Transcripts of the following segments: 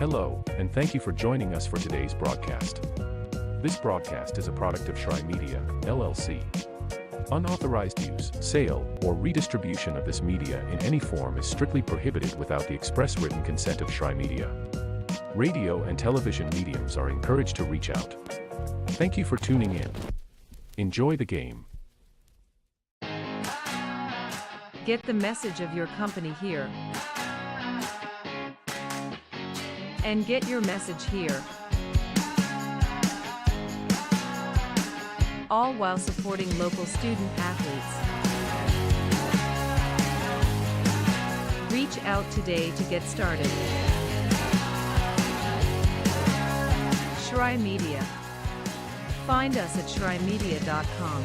Hello, and thank you for joining us for today's broadcast. This broadcast is a product of Shry Media, LLC. Unauthorized use, sale, or redistribution of this media in any form is strictly prohibited without the express written consent of Shry Media. Radio and television mediums are encouraged to reach out. Thank you for tuning in. Enjoy the game. Get the message of your company here. And get your message here. All while supporting local student athletes. Reach out today to get started. Shry Media. Find us at shrymedia.com.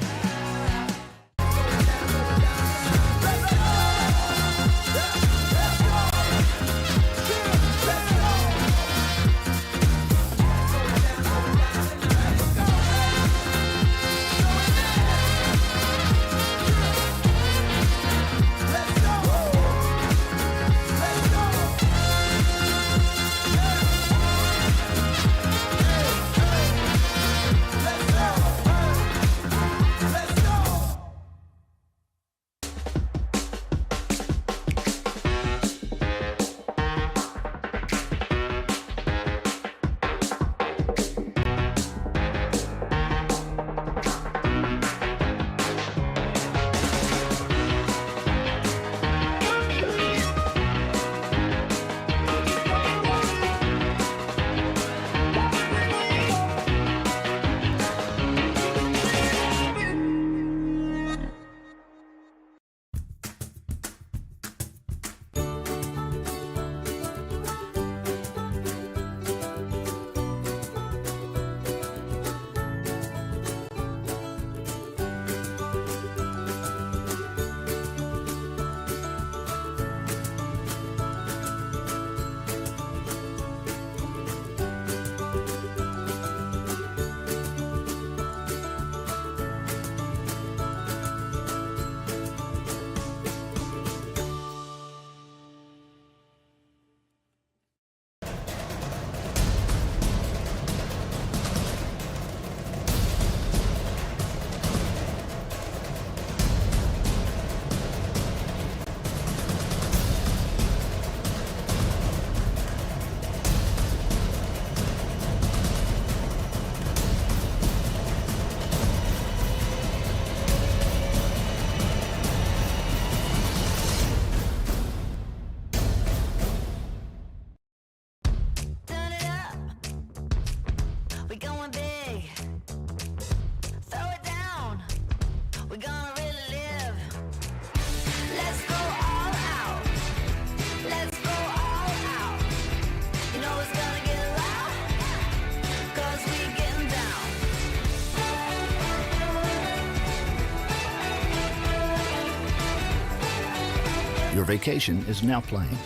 Your vacation is now playing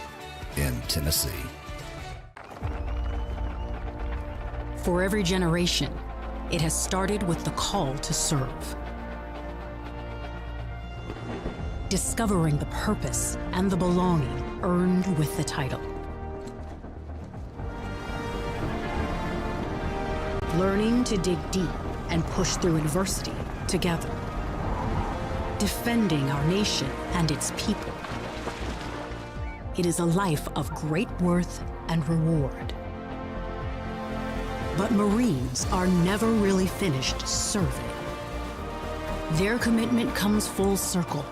in Tennessee. For every generation, it has started with the call to serve. Discovering the purpose and the belonging earned with the title. learning to dig deep and push through adversity together, defending our nation and its people. It is a life of great worth and reward. But Marines are never really finished serving. Their commitment comes full circle,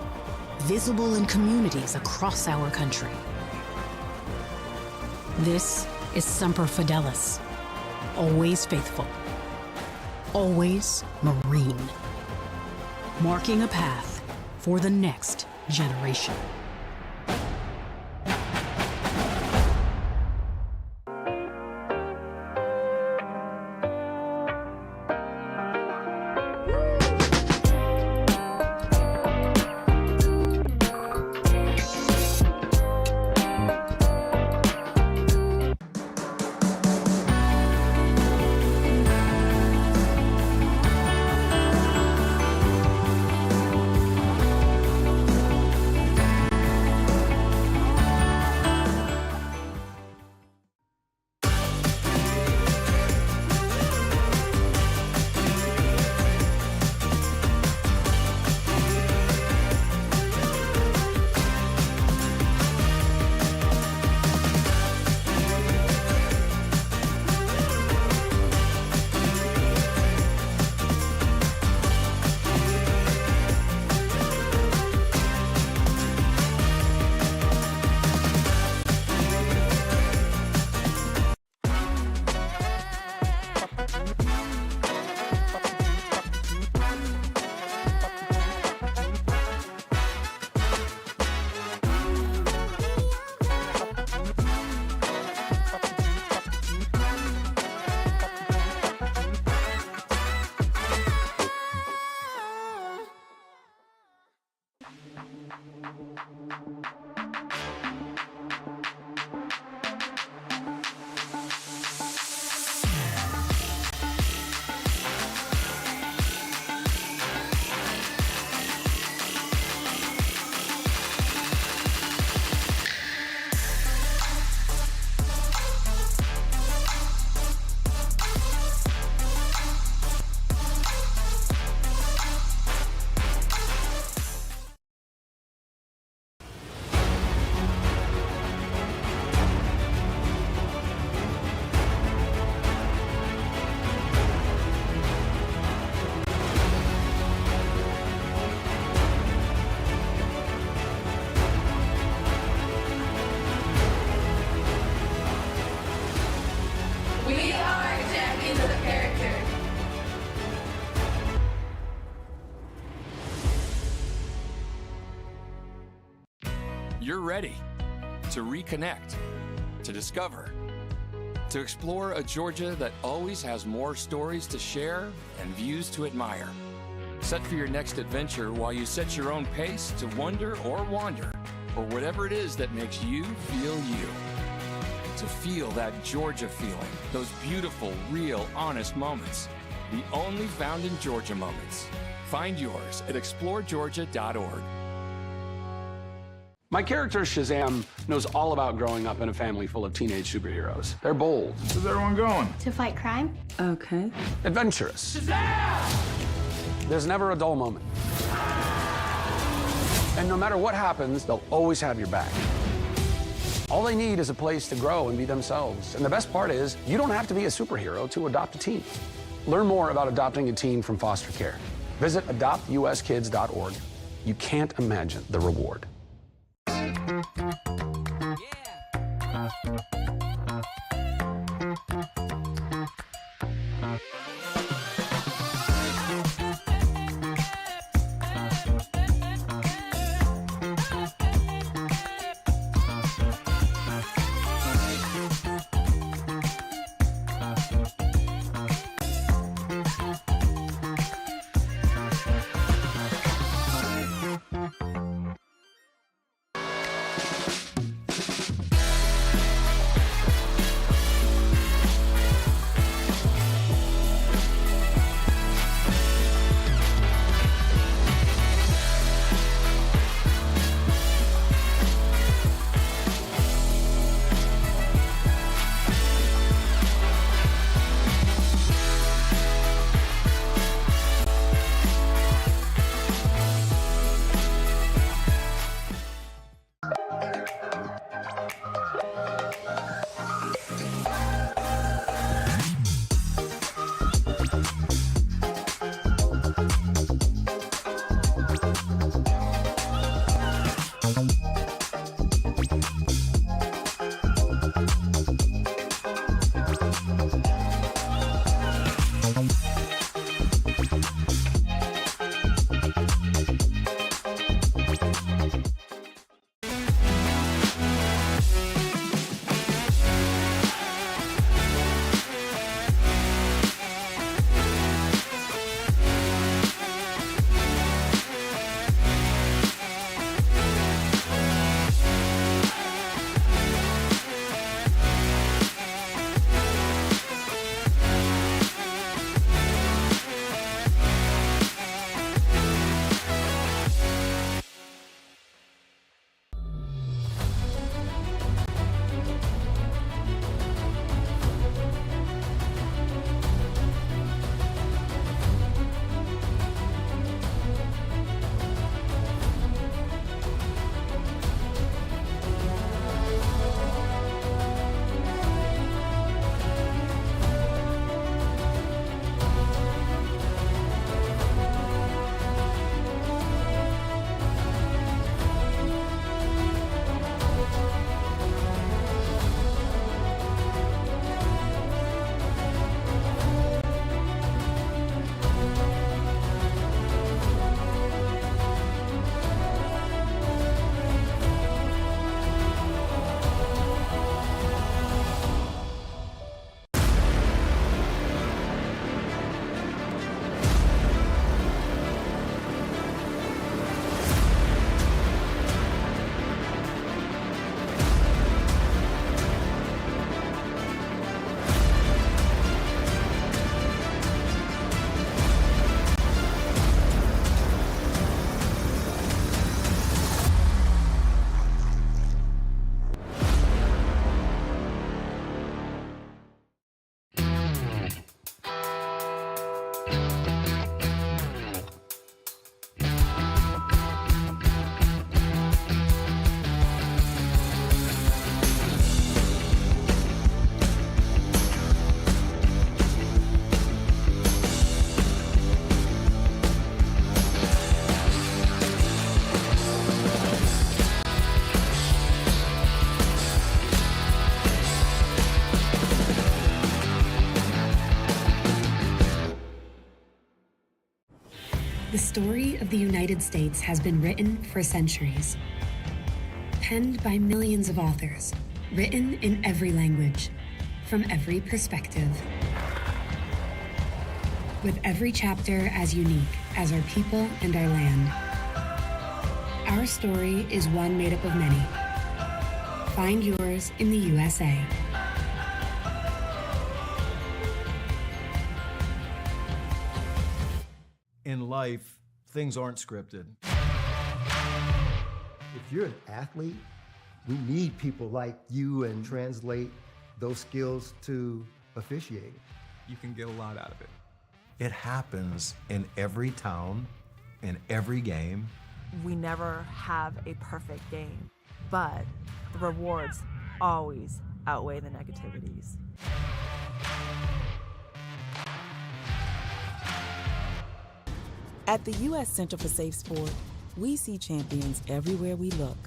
visible in communities across our country. This is Semper Fidelis, always faithful, always Marine, marking a path for the next generation. You're ready to reconnect, to discover, to explore a Georgia that always has more stories to share and views to admire. Set for your next adventure while you set your own pace to wonder or wander, or whatever it is that makes you feel you. To feel that Georgia feeling, those beautiful, real, honest moments. The only found in Georgia moments. Find yours at exploregeorgia.org. My character, Shazam, knows all about growing up in a family full of teenage superheroes. They're bold. Where's everyone going? To fight crime? Okay. Adventurous. Shazam! There's never a dull moment. And no matter what happens, they'll always have your back. All they need is a place to grow and be themselves. And the best part is, you don't have to be a superhero to adopt a teen. Learn more about adopting a teen from foster care. Visit adoptuskids.org. You can't imagine the reward. The story of the United States has been written for centuries. Penned by millions of authors, written in every language, from every perspective. With every chapter as unique as our people and our land. Our story is one made up of many. Find yours in the USA. In life, things aren't scripted. If you're an athlete, we need people like you and translate those skills to officiating. You can get a lot out of it. It happens in every town, in every game. We never have a perfect game, but the rewards always outweigh the negativities. At the U.S. Center for Safe Sport, we see champions everywhere we look.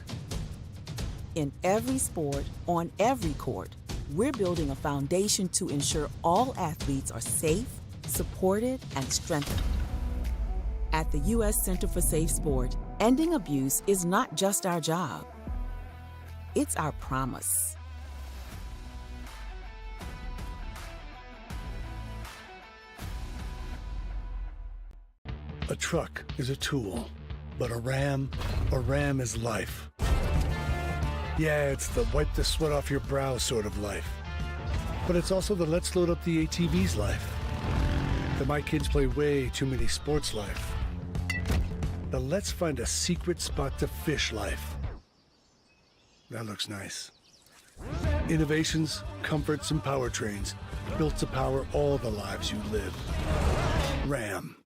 In every sport, on every court, we're building a foundation to ensure all athletes are safe, supported, and strengthened. At the U.S. Center for Safe Sport, ending abuse is not just our job. It's our promise. A truck is a tool, but a ram is life. Yeah, it's the wipe the sweat off your brow sort of life. But it's also the let's load up the ATV's life. The my kids play way too many sports life. The let's find a secret spot to fish life. That looks nice. Innovations, comforts, and powertrains built to power all the lives you live. Ram.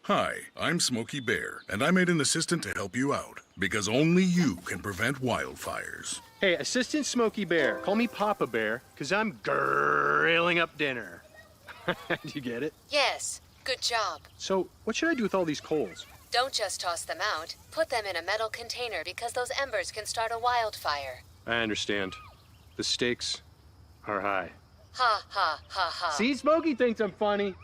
Hi, I'm Smokey Bear, and I made an assistant to help you out, because only you can prevent wildfires. Hey, Assistant Smokey Bear. Call me Papa Bear, because I'm grilling up dinner. Do you get it? Yes, good job. So, what should I do with all these coals? Don't just toss them out. Put them in a metal container because those embers can start a wildfire. I understand. The stakes are high. Ha, ha, ha, ha. See, Smokey thinks I'm funny.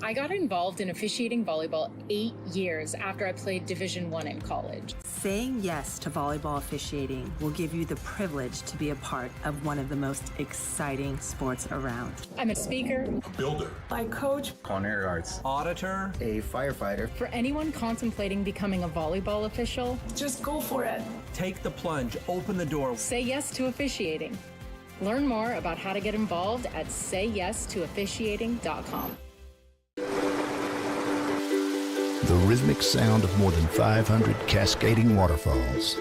I got involved in officiating volleyball 8 years after I played Division I in college. Saying yes to volleyball officiating will give you the privilege to be a part of one of the most exciting sports around. I'm a speaker, Builder. I coach, culinary arts, auditor, a firefighter. For anyone contemplating becoming a volleyball official, just go for it. take the plunge, open the door. Say yes to officiating. Learn more about how to get involved at sayyes2officiating.com. The rhythmic sound of more than 500 cascading waterfalls.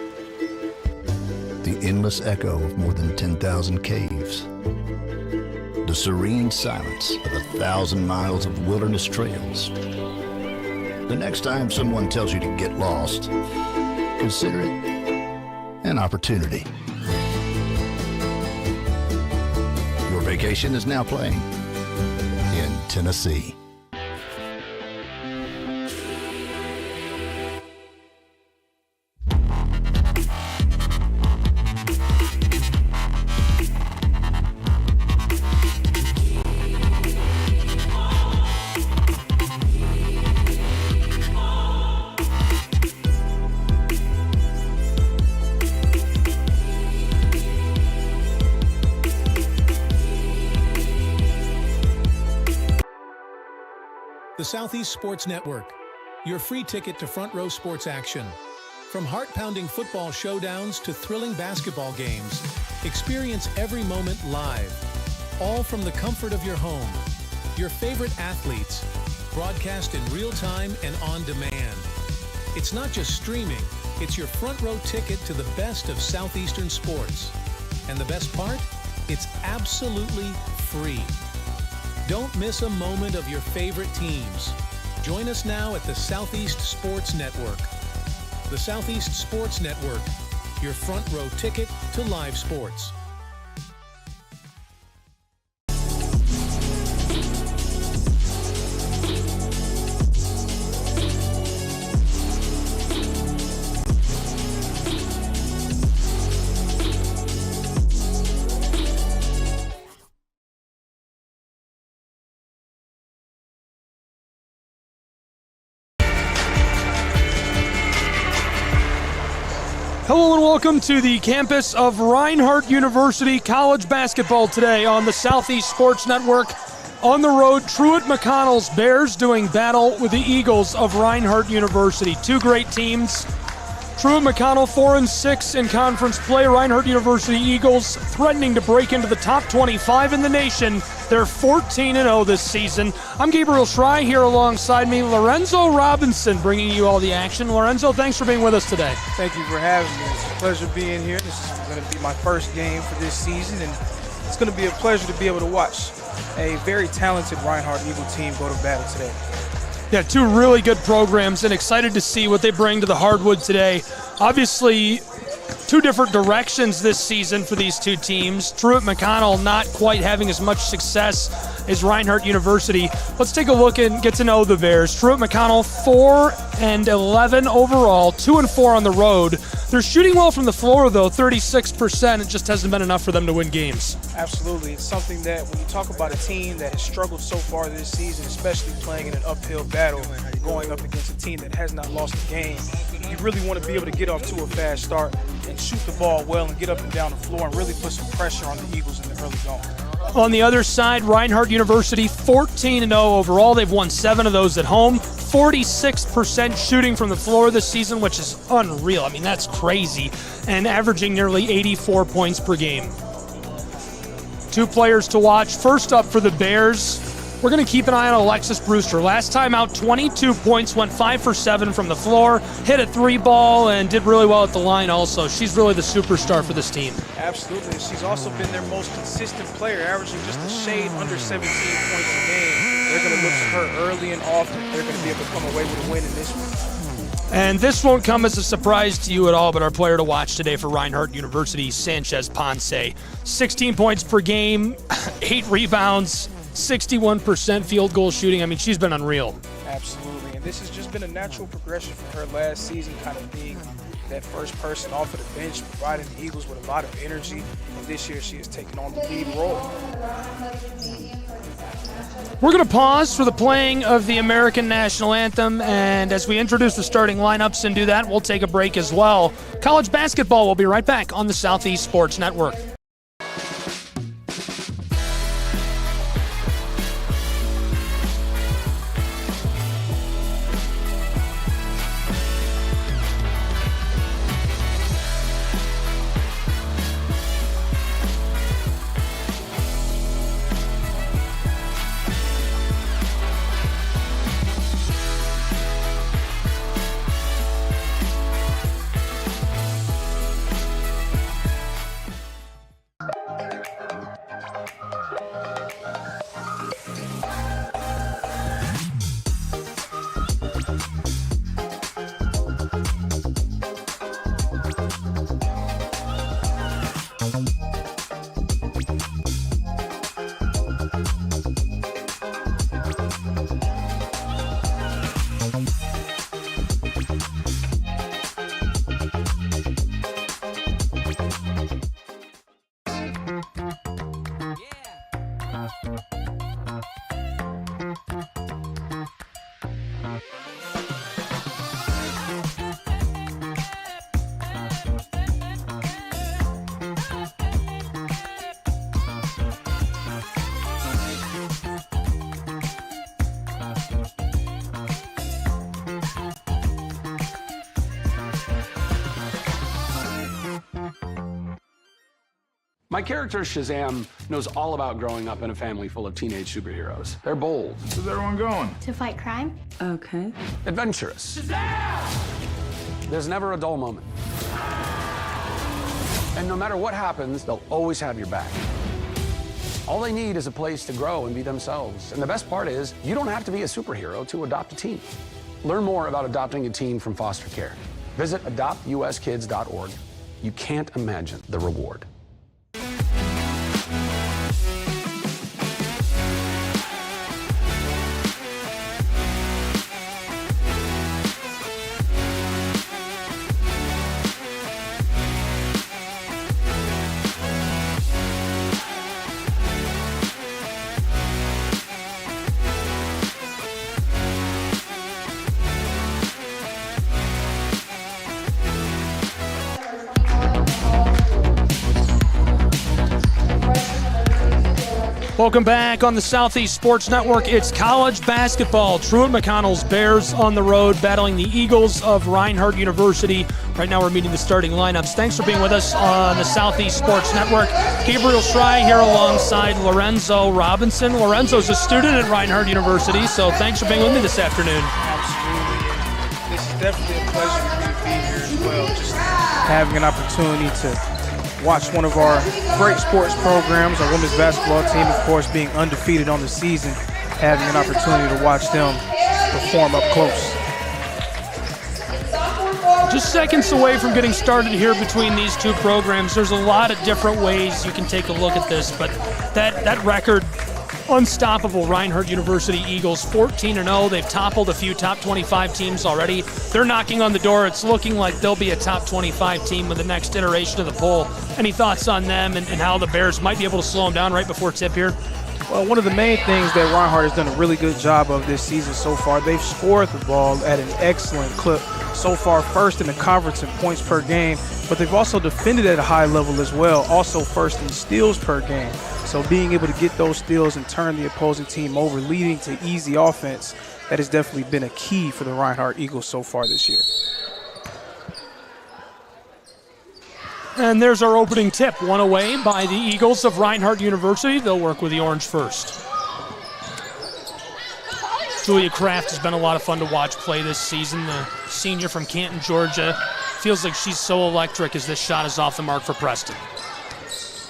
The endless echo of more than 10,000 caves. The serene silence of 1,000 miles of wilderness trails. The next time someone tells you to get lost, consider it an opportunity. Your vacation is now playing in Tennessee. The Southeast Sports Network, your free ticket to front row sports action. From heart-pounding football showdowns to thrilling basketball games, experience every moment live, all from the comfort of your home. Your favorite athletes, broadcast in real time and on demand. It's not just streaming, it's your front row ticket to the best of Southeastern sports. And the best part? It's absolutely free. Don't miss a moment of your favorite teams. Join us now at the Southeast Sports Network. The Southeast Sports Network, your front row ticket to live sports. Hello and welcome to the campus of Reinhardt University College Basketball today on the Southeast Sports Network. On the road, Truett McConnell's Bears doing battle with the Eagles of Reinhardt University. Two great teams. Truett McConnell 4-6 in conference play. Reinhardt University Eagles threatening to break into the top 25 in the nation. They're 14-0 this season. I'm Gabriel Schrei here alongside me, Lorenzo Robinson, bringing you all the action. Lorenzo, thanks for being with us today. Thank you for having me. It's a pleasure being here. This is going to be my first game for this season, and it's going to be a pleasure to be able to watch a very talented Reinhardt Eagle team go to battle today. Yeah, two really good programs, and excited to see what they bring to the hardwood today. Obviously, two different directions this season for these two teams. Truett McConnell not quite having as much success as Reinhardt University. Let's take a look and get to know the Bears. Truett McConnell 4-11 overall, 2-4 on the road. They're shooting well from the floor, though, 36%. It just hasn't been enough for them to win games. Absolutely. It's something that when you talk about a team that has struggled so far this season, especially playing in an uphill battle, going up against a team that has not lost a game, you really want to be able to get off to a fast start and shoot the ball well and get up and down the floor and really put some pressure on the Eagles in the early going. On the other side, Reinhardt University 14-0 overall. They've won 7 of those at home. 46% shooting from the floor this season, which is unreal. I mean, that's crazy. And averaging nearly 84 points per game. Two players to watch. First up for the Bears, we're going to keep an eye on Alexis Brewster. Last time out, 22 points, went 5 for 7 from the floor, hit a 3-ball, and did really well at the line also. She's really the superstar for this team. Absolutely. She's also been their most consistent player, averaging just a shade under 17 points a game. They're going to look to her early and often. They're going to be able to come away with a win in this one. And this won't come as a surprise to you at all, but our player to watch today for Reinhardt University, Sanchez Ponce. 16 points per game, 8 rebounds, 61% field goal shooting. I mean, she's been unreal. Absolutely, and this has just been a natural progression for her last season, kind of being that first person off of the bench, providing the Eagles with a lot of energy, and this year she has taken on the lead role. We're going to pause for the playing of the American National Anthem, and as we introduce the starting lineups and do that, we'll take a break as well. College basketball will be right back on the Southeast Sports Network. My character, Shazam, knows all about growing up in a family full of teenage superheroes. They're bold. Where's everyone going? To fight crime. Okay. Adventurous. Shazam! There's never a dull moment. And no matter what happens, they'll always have your back. All they need is a place to grow and be themselves. And the best part is, you don't have to be a superhero to adopt a teen. Learn more about adopting a teen from foster care. Visit adoptuskids.org. You can't imagine the reward. Welcome back on the Southeast Sports Network. It's college basketball. Truett McConnell's Bears on the road battling the Eagles of Reinhardt University. Right now we're meeting the starting lineups. Thanks for being with us on the Southeast Sports Network. Gabriel Schrei here alongside Lorenzo Robinson. Lorenzo's a student at Reinhardt University, so thanks for being with me this afternoon. Absolutely. This is definitely a pleasure for me to be here as well. Just having an opportunity to watch one of our great sports programs, our women's basketball team, of course, being undefeated on the season, having an opportunity to watch them perform up close. Just seconds away from getting started here between these two programs. There's a lot of different ways you can take a look at this, but that record, unstoppable Reinhardt University Eagles, 14-0. They've toppled a few top 25 teams already. They're knocking on the door. It's looking like they'll be a top 25 team with the next iteration of the poll. Any thoughts on them and how the Bears might be able to slow them down right before tip here? Well, one of the main things that Reinhardt has done a really good job of this season so far, they've scored the ball at an excellent clip. So far, first in the conference in points per game, but they've also defended at a high level as well, also first in steals per game. So being able to get those steals and turn the opposing team over, leading to easy offense, that has definitely been a key for the Reinhardt Eagles so far this year. And there's our opening tip, one away by the Eagles of Reinhardt University. They'll work with the Orange first. Julia Kraft has been a lot of fun to watch play this season, the senior from Canton, Georgia. Feels like she's so electric as this shot is off the mark for Preston.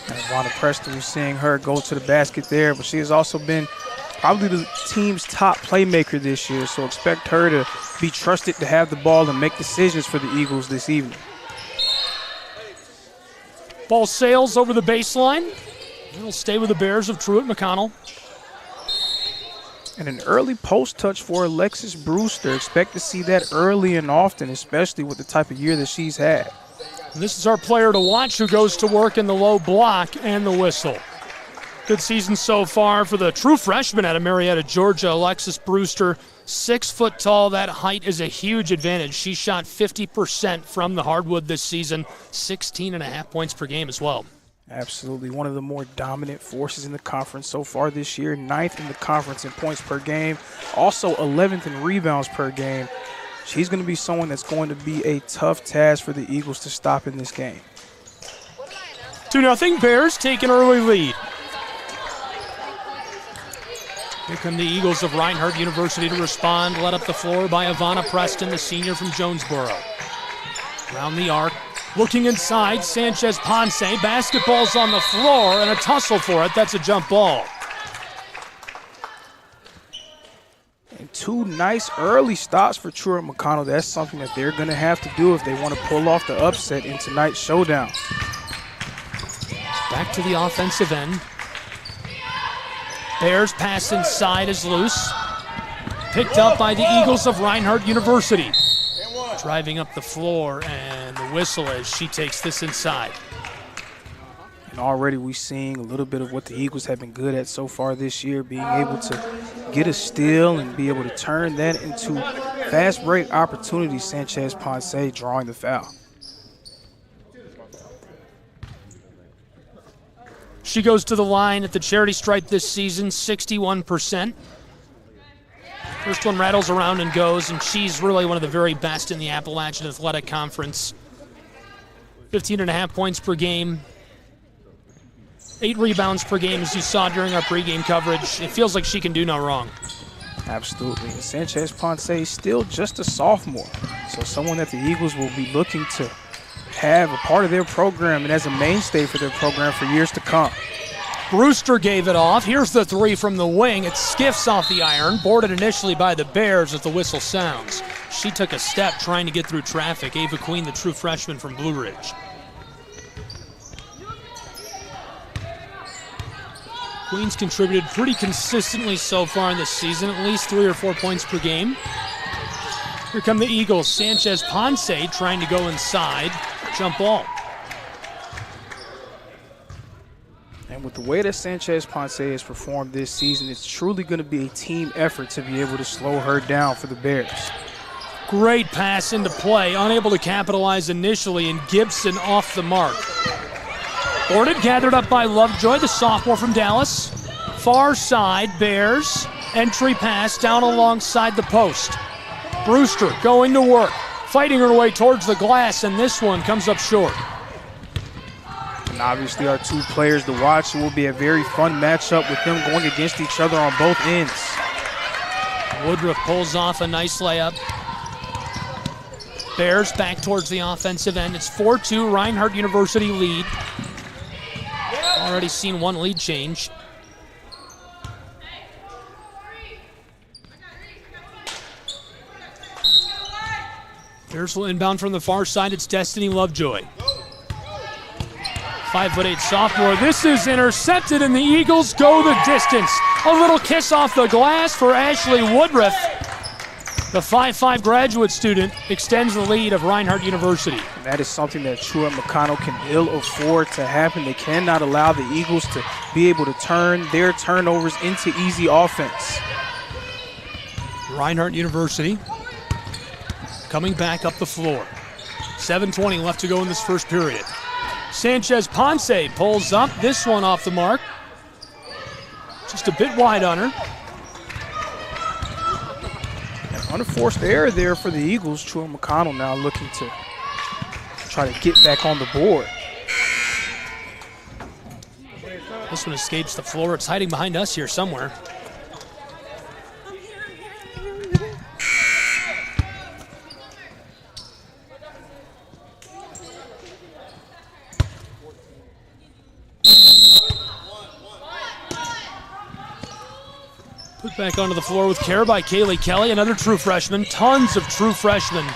And Ivana Preston, we're seeing her go to the basket there, but she has also been probably the team's top playmaker this year, so expect her to be trusted to have the ball and make decisions for the Eagles this evening. Ball sails over the baseline. It'll stay with the Bears of Truett McConnell. And an early post touch for Alexis Brewster. Expect to see that early and often, especially with the type of year that she's had. And this is our player to watch who goes to work in the low block and the whistle. Good season so far for the true freshman out of Marietta, Georgia, Alexis Brewster. 6 foot tall. That height is a huge advantage. She shot 50% from the hardwood this season, 16.5 points per game as well. Absolutely. One of the more dominant forces in the conference so far this year. 9th in the conference in points per game. Also 11th in rebounds per game. She's going to be someone that's going to be a tough task for the Eagles to stop in this game. 2-0. Bears take an early lead. Here come the Eagles of Reinhardt University to respond. Led up the floor by Ivana Preston, the senior from Jonesboro. Around the arc. Looking inside, Sanchez Ponce. Basketball's on the floor and a tussle for it. That's a jump ball. And 2 nice early stops for Truett McConnell. That's something that they're going to have to do if they want to pull off the upset in tonight's showdown. Back to the offensive end. Bears pass inside is loose. Picked up by the Eagles of Reinhardt University. Driving up the floor, and the whistle as she takes this inside. And already we're seeing a little bit of what the Eagles have been good at so far this year, being able to get a steal and be able to turn that into fast break opportunities. Sanchez Ponce drawing the foul. She goes to the line at the charity stripe this season, 61%. First one rattles around and goes, and she's really one of the very best in the Appalachian Athletic Conference. 15.5 points per game, 8 rebounds per game, as you saw during our pregame coverage. It feels like she can do no wrong. Absolutely. And Sanchez Ponce is still just a sophomore, so someone that the Eagles will be looking to have a part of their program and as a mainstay for their program for years to come. Brewster gave it off. Here's the 3 from the wing. It skiffs off the iron, boarded initially by the Bears as the whistle sounds. She took a step trying to get through traffic. Ava Queen, the true freshman from Blue Ridge. Queen's contributed pretty consistently so far in this season, at least 3 or 4 points per game. Here come the Eagles. Sanchez Ponce trying to go inside. Jump ball. And with the way that Sanchez Ponce has performed this season, it's truly going to be a team effort to be able to slow her down for the Bears. Great pass into play, unable to capitalize initially, and Gibson off the mark. Boarded, gathered up by Lovejoy, the sophomore from Dallas. Far side, Bears. Entry pass down alongside the post. Brewster going to work, fighting her way towards the glass, and this one comes up short. And obviously our 2 players to watch. It will be a very fun matchup with them going against each other on both ends. Woodruff pulls off a nice layup. Bears back towards the offensive end. It's 4-2, Reinhardt University lead. Already seen 1 lead change. Bears will inbound from the far side. It's Destiny Lovejoy. 5'8" sophomore. This is intercepted, and the Eagles go the distance. A little kiss off the glass for Ashley Woodruff. The 5'5" graduate student extends the lead of Reinhardt University. And that is something that Truett McConnell can ill afford to happen. They cannot allow the Eagles to be able to turn their turnovers into easy offense. Reinhardt University coming back up the floor. 7:20 left to go in this first period. Sanchez Ponce pulls up, this one off the mark. Just a bit wide on her. Unforced error there for the Eagles. Truett McConnell now looking to try to get back on the board. This one escapes the floor. It's hiding behind us here somewhere. Back onto the floor with care by Kaylee Kelly, another true freshman. Tons of true freshmen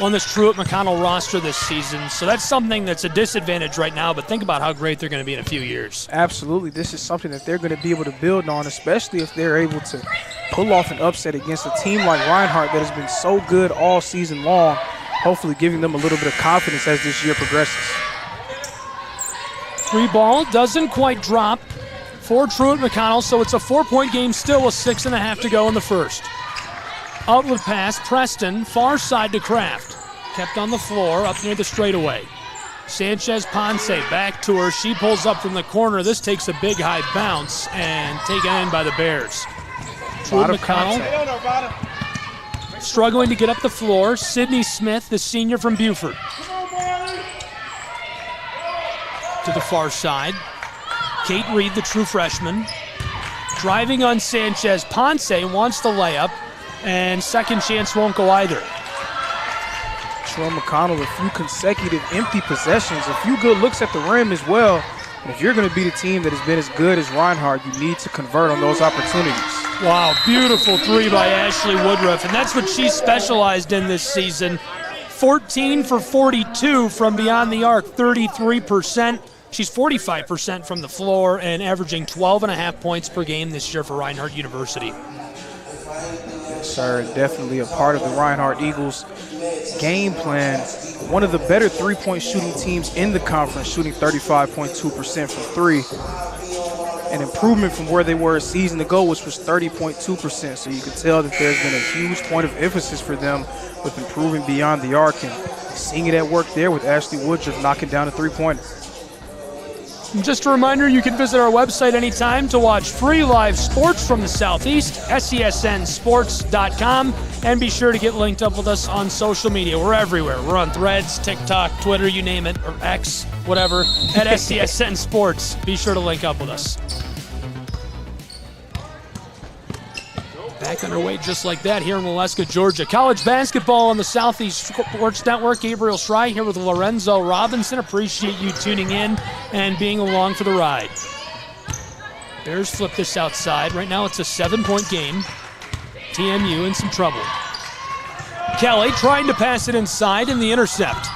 on this Truett McConnell roster this season. So that's something that's a disadvantage right now, but think about how great they're going to be in a few years. Absolutely. This is something that they're going to be able to build on, especially if they're able to pull off an upset against a team like Reinhardt that has been so good all season long, hopefully giving them a little bit of confidence as this year progresses. Three ball doesn't quite drop for Truett McConnell, so it's a 4-point game still with 6.5 to go in the first. Outlet pass, Preston, far side to Kraft. Kept on the floor, up near the straightaway. Sanchez Ponce back to her. She pulls up from the corner. This takes a big high bounce and taken in by the Bears. Truett McConnell struggling to get up the floor. Sydney Smith, the senior from Buford. To the far side. Kate Reed, the true freshman. Driving on Sanchez. Ponce wants the layup, and second chance won't go either. Truett McConnell, a few consecutive empty possessions, a few good looks at the rim as well. And if you're going to be the team that has been as good as Reinhardt, you need to convert on those opportunities. Wow, beautiful three by Ashley Woodruff, and that's what she specialized in this season. 14 for 42 from beyond the arc, 33%. She's 45% from the floor and averaging 12.5 points per game this year for Reinhardt University. Yes, sir, definitely a part of the Reinhardt Eagles game plan. One of the better three-point shooting teams in the conference, shooting 35.2% from three. An improvement from where they were a season ago, which was 30.2%. So you can tell that there's been a huge point of emphasis for them with improving beyond the arc, and seeing it at work there with Ashley Woodruff knocking down a three-pointer. Just a reminder, you can visit our website anytime to watch free live sports from the Southeast, SESNsports.com, and be sure to get linked up with us on social media. We're everywhere. We're on Threads, TikTok, Twitter, you name it, or X, whatever, at SESN Sports. Be sure to link up with us. Back underway just like that here in Waleska, Georgia. College basketball on the Southeast Sports Network. Gabriel Schrei here with Lorenzo Robinson. Appreciate you tuning in and being along for the ride. Bears flip this outside. Right now it's a 7-point game. TMU in some trouble. Kelly trying to pass it inside in the intercept.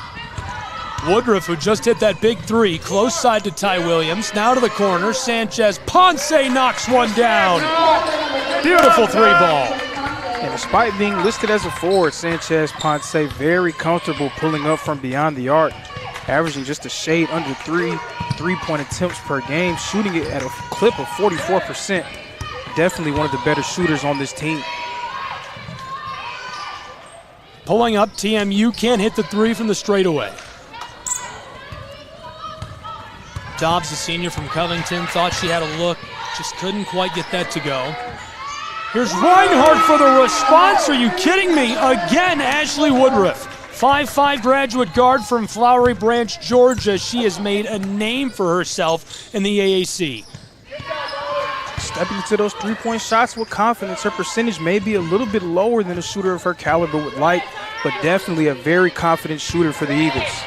Woodruff, who just hit that big three, close side to Ty Williams. Now to the corner. Sanchez Ponce knocks one down. Beautiful three ball. And despite being listed as a forward, Sanchez Ponce very comfortable pulling up from beyond the arc, averaging just a shade under three-point attempts per game, shooting it at a clip of 44%. Definitely one of the better shooters on this team. Pulling up, TMU can't hit the three from the straightaway. Dobbs, the senior from Covington, thought she had a look, just couldn't quite get that to go. Here's Reinhardt for the response. Are you kidding me? Again, Ashley Woodruff. 5'5" graduate guard from Flowery Branch, Georgia. She has made a name for herself in the AAC. Stepping into those three-point shots with confidence. Her percentage may be a little bit lower than a shooter of her caliber would like, but definitely a very confident shooter for the Eagles.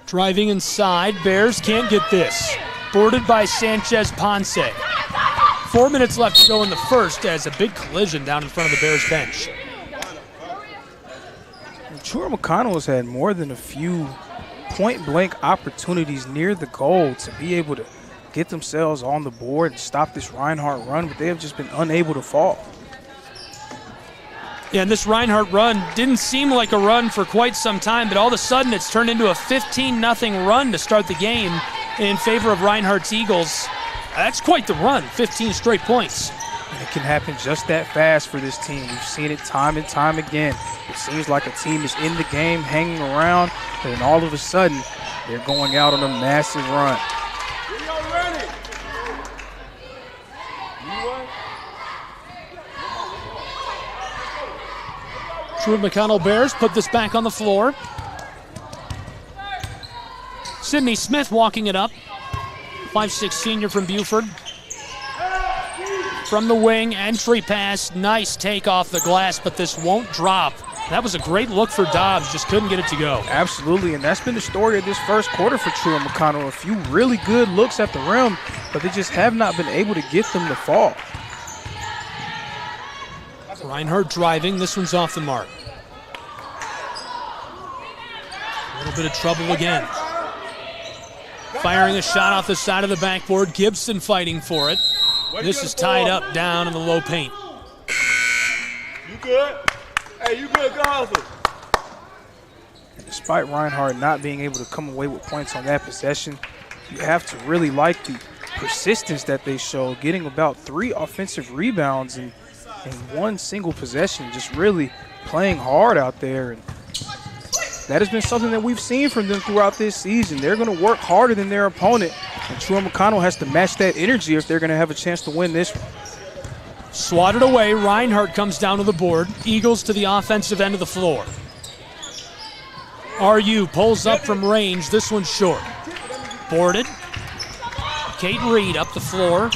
Driving inside, Bears can't get this. Boarded by Sanchez Ponce. 4 minutes left to go in the first as a big collision down in front of the Bears bench. Truett McConnell has had more than a few point-blank opportunities near the goal to be able to get themselves on the board and stop this Reinhardt run, but they have just been unable to fall. Yeah, and this Reinhardt run didn't seem like a run for quite some time, but all of a sudden it's turned into a 15-0 run to start the game in favor of Reinhardt's Eagles. That's quite the run, 15 straight points. And it can happen just that fast for this team. We've seen it time and time again. It seems like a team is in the game, hanging around, and then all of a sudden, they're going out on a massive run. Truett McConnell Bears put this back on the floor. Sydney Smith walking it up. 5'6" senior from Buford. From the wing, entry pass, nice take off the glass, but this won't drop That was a great look for Dobbs, just couldn't get it to go. Absolutely, and that's been the story of this first quarter for Truett McConnell. A few really good looks at the rim, but they just have not been able to get them to fall. Reinhardt driving, this one's off the mark. A little bit of trouble again. Firing a shot off the side of the backboard, Gibson fighting for it. This is tied up down in the low paint. You good? Hey, you good, guys? Despite Reinhardt not being able to come away with points on that possession, you have to really like the persistence that they show, getting about 3 offensive rebounds in one single possession, just really playing hard out there. And that has been something that we've seen from them throughout this season. They're going to work harder than their opponent, and Truett McConnell has to match that energy if they're going to have a chance to win this one. Swatted away, Reinhardt comes down to the board. Eagles to the offensive end of the floor. RU pulls up from range, this one's short. Boarded. Kate Reed up the floor,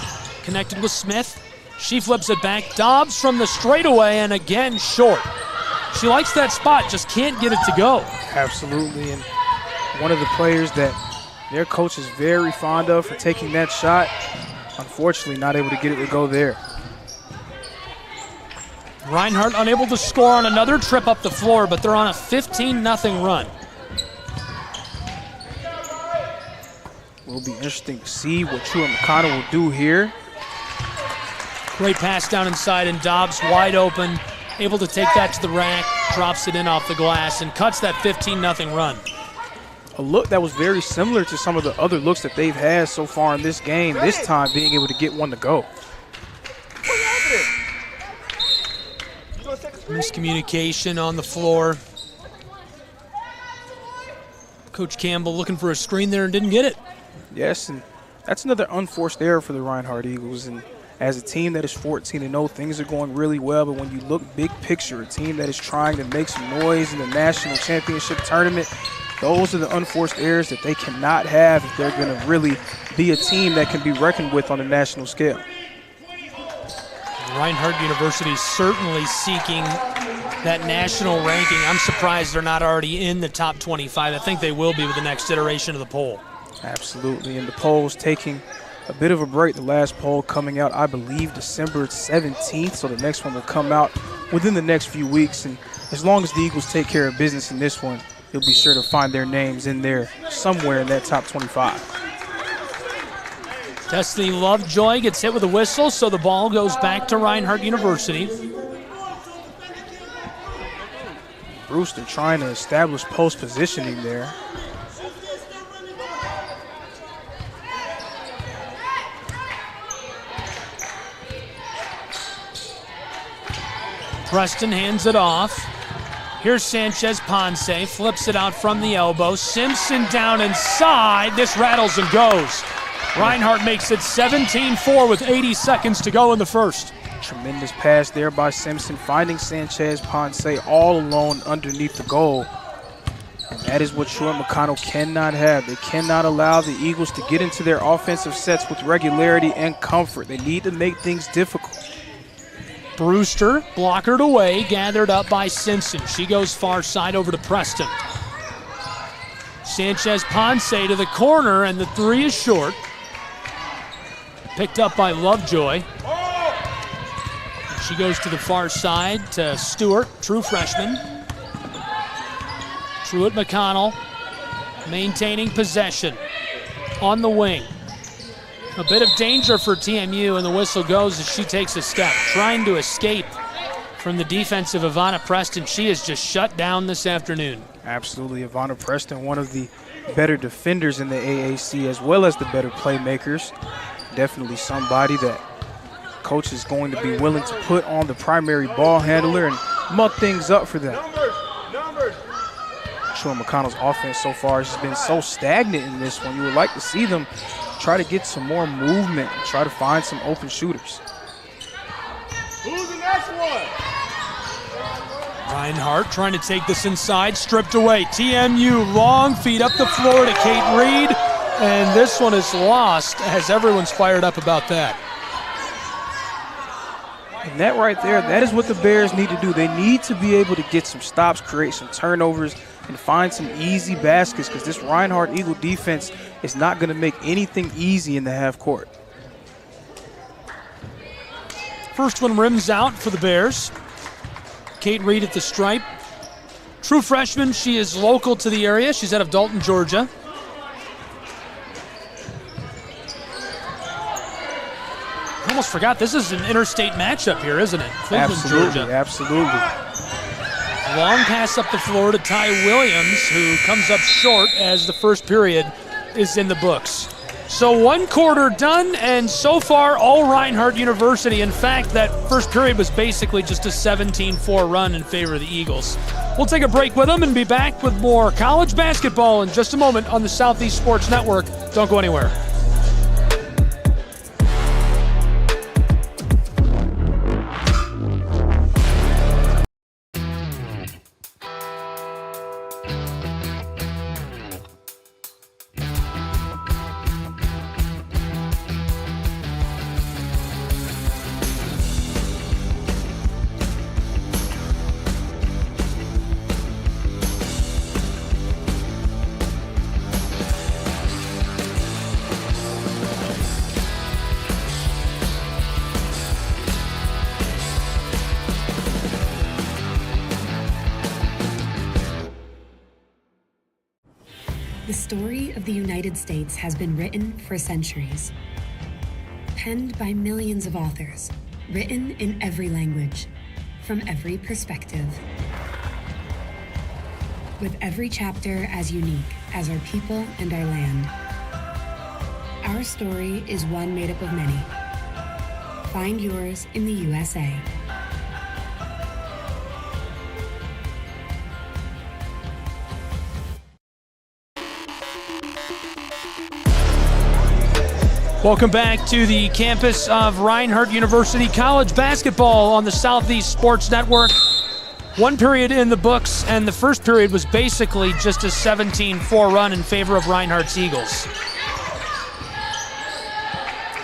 connected with Smith. She flips it back. Dobbs from the straightaway, and again short. She likes that spot, just can't get it to go. Absolutely, and one of the players that their coach is very fond of for taking that shot, unfortunately not able to get it to go there. Reinhardt unable to score on another trip up the floor, but they're on a 15-0 run. Will be interesting to see what Truett McConnell will do here. Great pass down inside, and Dobbs wide open, able to take that to the rack, drops it in off the glass, and cuts that 15-0 run. A look that was very similar to some of the other looks that they've had so far in this game, this time being able to get one to go. Miscommunication on the floor. Coach Campbell looking for a screen there and didn't get it. Yes, and that's another unforced error for the Reinhardt Eagles. And as a team that is 14-0, things are going really well, but when you look big picture, a team that is trying to make some noise in the national championship tournament, those are the unforced errors that they cannot have if they're going to really be a team that can be reckoned with on a national scale. Reinhardt University certainly seeking that national ranking. I'm surprised they're not already in the top 25. I think they will be with the next iteration of the poll. Absolutely, and the poll's taking a bit of a break. The last poll coming out, I believe, December 17th, so the next one will come out within the next few weeks. And as long as the Eagles take care of business in this one, you'll be sure to find their names in there somewhere in that top 25. Destiny Lovejoy gets hit with a whistle, so the ball goes back to Reinhardt University. Brewster trying to establish post positioning there. Preston hands it off. Here's Sanchez Ponce, flips it out from the elbow. Simpson down inside. This rattles and goes. Reinhardt makes it 17-4 with 80 seconds to go in the first. Tremendous pass there by Simpson, finding Sanchez Ponce all alone underneath the goal. And that is what Truett McConnell cannot have. They cannot allow the Eagles to get into their offensive sets with regularity and comfort. They need to make things difficult. Brewster blockered away, gathered up by Simpson. She goes far side over to Preston. Sanchez Ponce to the corner, and the three is short. Picked up by Lovejoy. She goes to the far side to Stewart, true freshman. Truett McConnell maintaining possession on the wing. A bit of danger for TMU, and the whistle goes as she takes a step, trying to escape from the defense of Ivana Preston. She is just shut down this afternoon. Absolutely, Ivana Preston, one of the better defenders in the AAC as well as the better playmakers. Definitely somebody that coach is going to be willing to put on the primary ball handler and muck things up for them. Truett McConnell's offense so far has been so stagnant in this one. You would like to see them try to get some more movement and try to find some open shooters. Who's the next one? Reinhardt trying to take this inside, stripped away. TMU long feed up the floor to Kate Reed, and this one is lost as everyone's fired up about that. And that right there, that is what the Bears need to do. They need to be able to get some stops, create some turnovers, and find some easy baskets, because this Reinhardt Eagle defense is not going to make anything easy in the half court. First one rims out for the Bears. Kate Reed at the stripe. True freshman, she is local to the area. She's out of Dalton, Georgia. I almost forgot, this is an interstate matchup here, isn't it? Cleveland, Absolutely, Georgia. absolutely. Long pass up the floor to Ty Williams, who comes up short as the first period is in the books. So 1 quarter done, and so far all Reinhardt University. In fact, that first period was basically just a 17-4 run in favor of the Eagles. We'll take a break with them and be back with more college basketball in just a moment on the Southeast Sports Network. Don't go anywhere. The story of the United States has been written for centuries. Penned by millions of authors, written in every language, from every perspective. With every chapter as unique as our people and our land. Our story is one made up of many. Find yours in the USA. Welcome back to the campus of Reinhardt University College Basketball on the Southeast Sports Network. 1 period in the books, and the first period was basically just a 17-4 run in favor of Reinhardt's Eagles.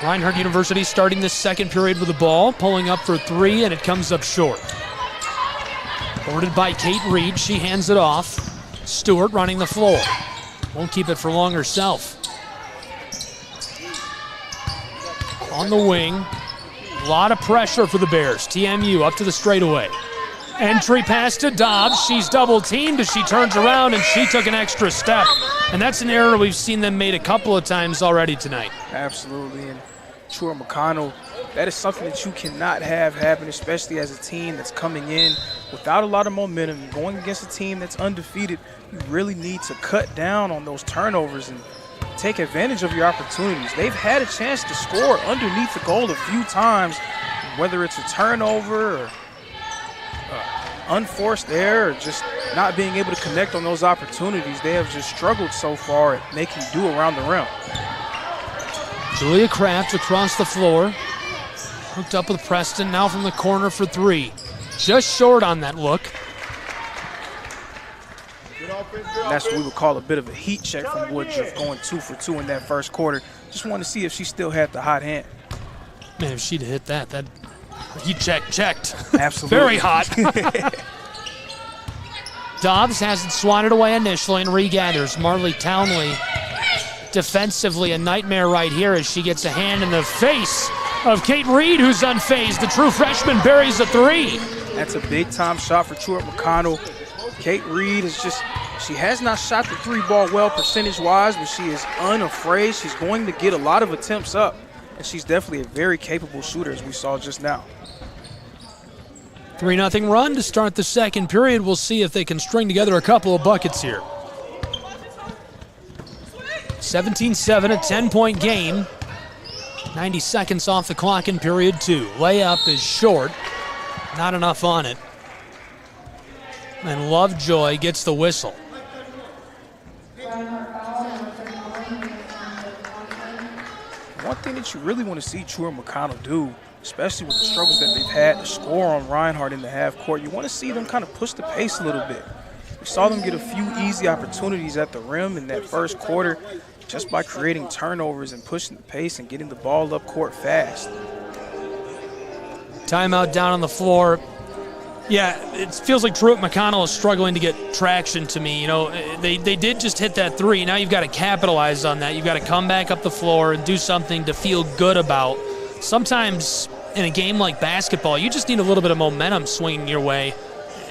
Reinhardt University starting the second period with the ball, pulling up for 3, and it comes up short. Boarded by Kate Reed, she hands it off. Stewart running the floor. Won't keep it for long herself. On the wing, a lot of pressure for the Bears. TMU up to the straightaway. Entry pass to Dobbs. She's double teamed as she turns around, and she took an extra step. And that's an error we've seen them made a couple of times already tonight. Absolutely. And Truett McConnell, that is something that you cannot have happen, especially as a team that's coming in without a lot of momentum. Going against a team that's undefeated, you really need to cut down on those turnovers and take advantage of your opportunities. They've had a chance to score underneath the goal a few times, whether it's a turnover or unforced error or just not being able to connect on those opportunities. They have just struggled so far at making do around the rim. Julia Kraft across the floor. Hooked up with Preston, now from the corner for 3. Just short on that look. And that's what we would call a bit of a heat check from Woodruff, going 2 for 2 in that first quarter. Just wanted to see if she still had the hot hand. Man, if she'd hit that heat check checked. Absolutely. Very hot. Dobbs has it swatted away initially and regathers. Marley Townley defensively a nightmare right here as she gets a hand in the face of Kate Reed, who's unfazed. The true freshman buries a 3. That's a big-time shot for Truett McConnell. Kate Reed is she has not shot the 3-ball well percentage-wise, but she is unafraid. She's going to get a lot of attempts up, and she's definitely a very capable shooter, as we saw just now. 3-0 run to start the second period. We'll see if they can string together a couple of buckets here. 17-7, a 10-point game. 90 seconds off the clock in period 2. Layup is short. Not enough on it. And Lovejoy gets the whistle. One thing that you really want to see Truett McConnell do, especially with the struggles that they've had to score on Reinhardt in the half court, you want to see them kind of push the pace a little bit. We saw them get a few easy opportunities at the rim in that first quarter just by creating turnovers and pushing the pace and getting the ball up court fast. Timeout down on the floor. Yeah, it feels like Truett McConnell is struggling to get traction to me. You know, they did just hit that three. Now you've got to capitalize on that. You've got to come back up the floor and do something to feel good about. Sometimes in a game like basketball, you just need a little bit of momentum swinging your way.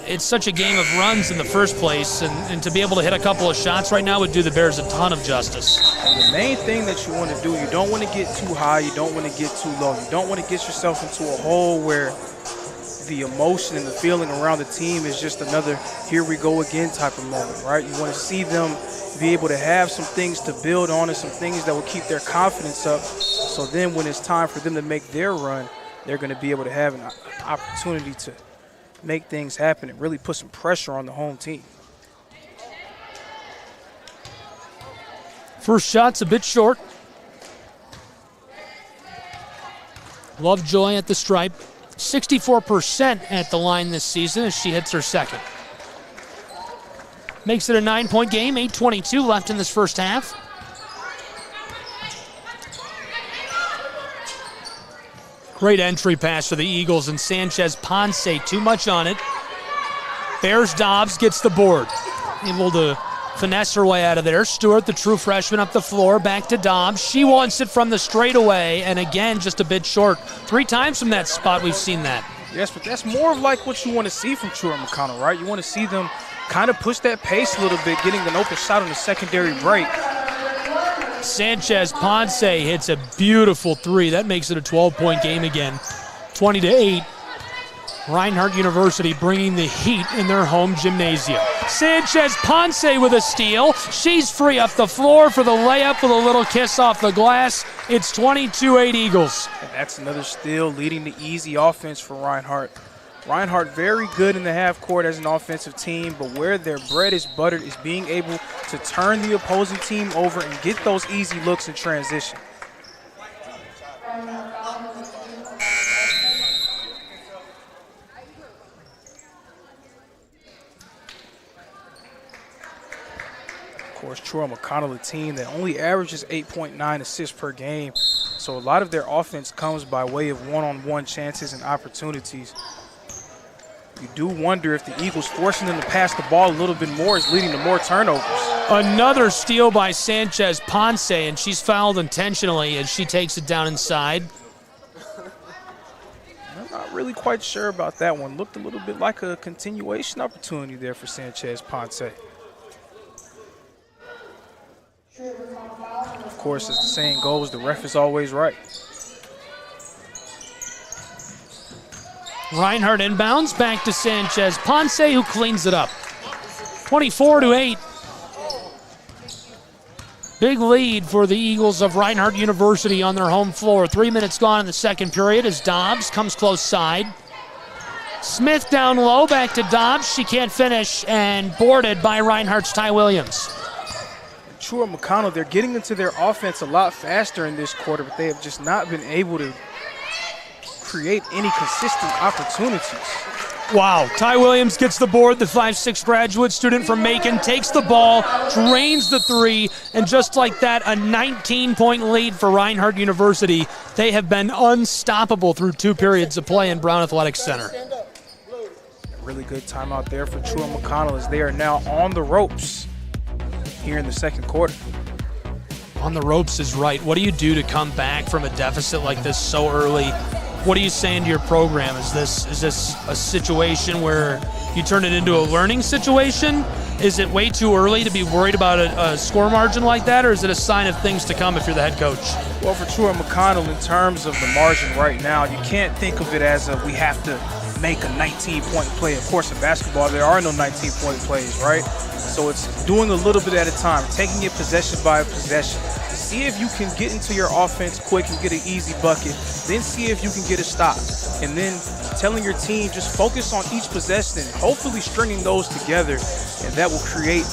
It's such a game of runs in the first place, and to be able to hit a couple of shots right now would do the Bears a ton of justice. The main thing that you want to do, you don't want to get too high, you don't want to get too low. You don't want to get yourself into a hole where the emotion and the feeling around the team is just another here we go again type of moment, right? You want to see them be able to have some things to build on and some things that will keep their confidence up, so then when it's time for them to make their run, they're going to be able to have an opportunity to make things happen and really put some pressure on the home team. First shot's a bit short. Lovejoy at the stripe. 64% at the line this season as she hits her second. Makes it a 9-point game, 8:22 left in this first half. Great entry pass for the Eagles, and Sanchez Ponce, too much on it. Bears Dobbs gets the board. Able to finesse her way out of there. Stewart, the true freshman, up the floor, back to Dobbs. She wants it from the straightaway, and again, just a bit short. 3 times from that spot we've seen that. Yes, but that's more of like what you want to see from Truett McConnell, right? You want to see them kind of push that pace a little bit, getting an open shot on the secondary break. Sanchez Ponce hits a beautiful 3. That makes it a 12-point game again. 20-8. Reinhardt University bringing the heat in their home gymnasium. Sanchez Ponce with a steal. She's free up the floor for the layup with a little kiss off the glass. It's 22-8 Eagles. And that's another steal leading the easy offense for Reinhardt. Reinhardt very good in the half court as an offensive team, but where their bread is buttered is being able to turn the opposing team over and get those easy looks in transition. Of course, Truett McConnell, a team that only averages 8.9 assists per game, so a lot of their offense comes by way of one-on-one chances and opportunities. You do wonder if the Eagles forcing them to pass the ball a little bit more is leading to more turnovers. Another steal by Sanchez Ponce, and she's fouled intentionally as she takes it down inside. I'm not really quite sure about that one. Looked a little bit like a continuation opportunity there for Sanchez Ponce. Of course, as the saying goes, the ref is always right. Reinhardt inbounds back to Sanchez Ponce, who cleans it up. 24-8. Big lead for the Eagles of Reinhardt University on their home floor. 3 minutes gone in the second period as Dobbs comes close side. Smith down low, back to Dobbs. She can't finish, and boarded by Reinhardt's Ty Williams. Truett McConnell, they're getting into their offense a lot faster in this quarter, but they have just not been able to create any consistent opportunities. Wow, Ty Williams gets the board. The 5'6" graduate student from Macon takes the ball, drains the 3, and just like that, a 19-point lead for Reinhardt University. They have been unstoppable through 2 periods of play in Brown Athletics Center. A really good timeout there for Truett McConnell as they are now on the ropes here in the second quarter. On the ropes is right. What do you do to come back from a deficit like this so early? What are you saying to your program? Is this a situation where you turn it into a learning situation? Is it way too early to be worried about a score margin like that, or is it a sign of things to come if you're the head coach? Well, for Truett McConnell, in terms of the margin right now, you can't think of it as we have to make a 19-point play. Of course, in basketball, there are no 19-point plays, right? So it's doing a little bit at a time, taking it possession by possession. See if you can get into your offense quick and get an easy bucket. Then see if you can get a stop. And then telling your team just focus on each possession and hopefully stringing those together. And that will create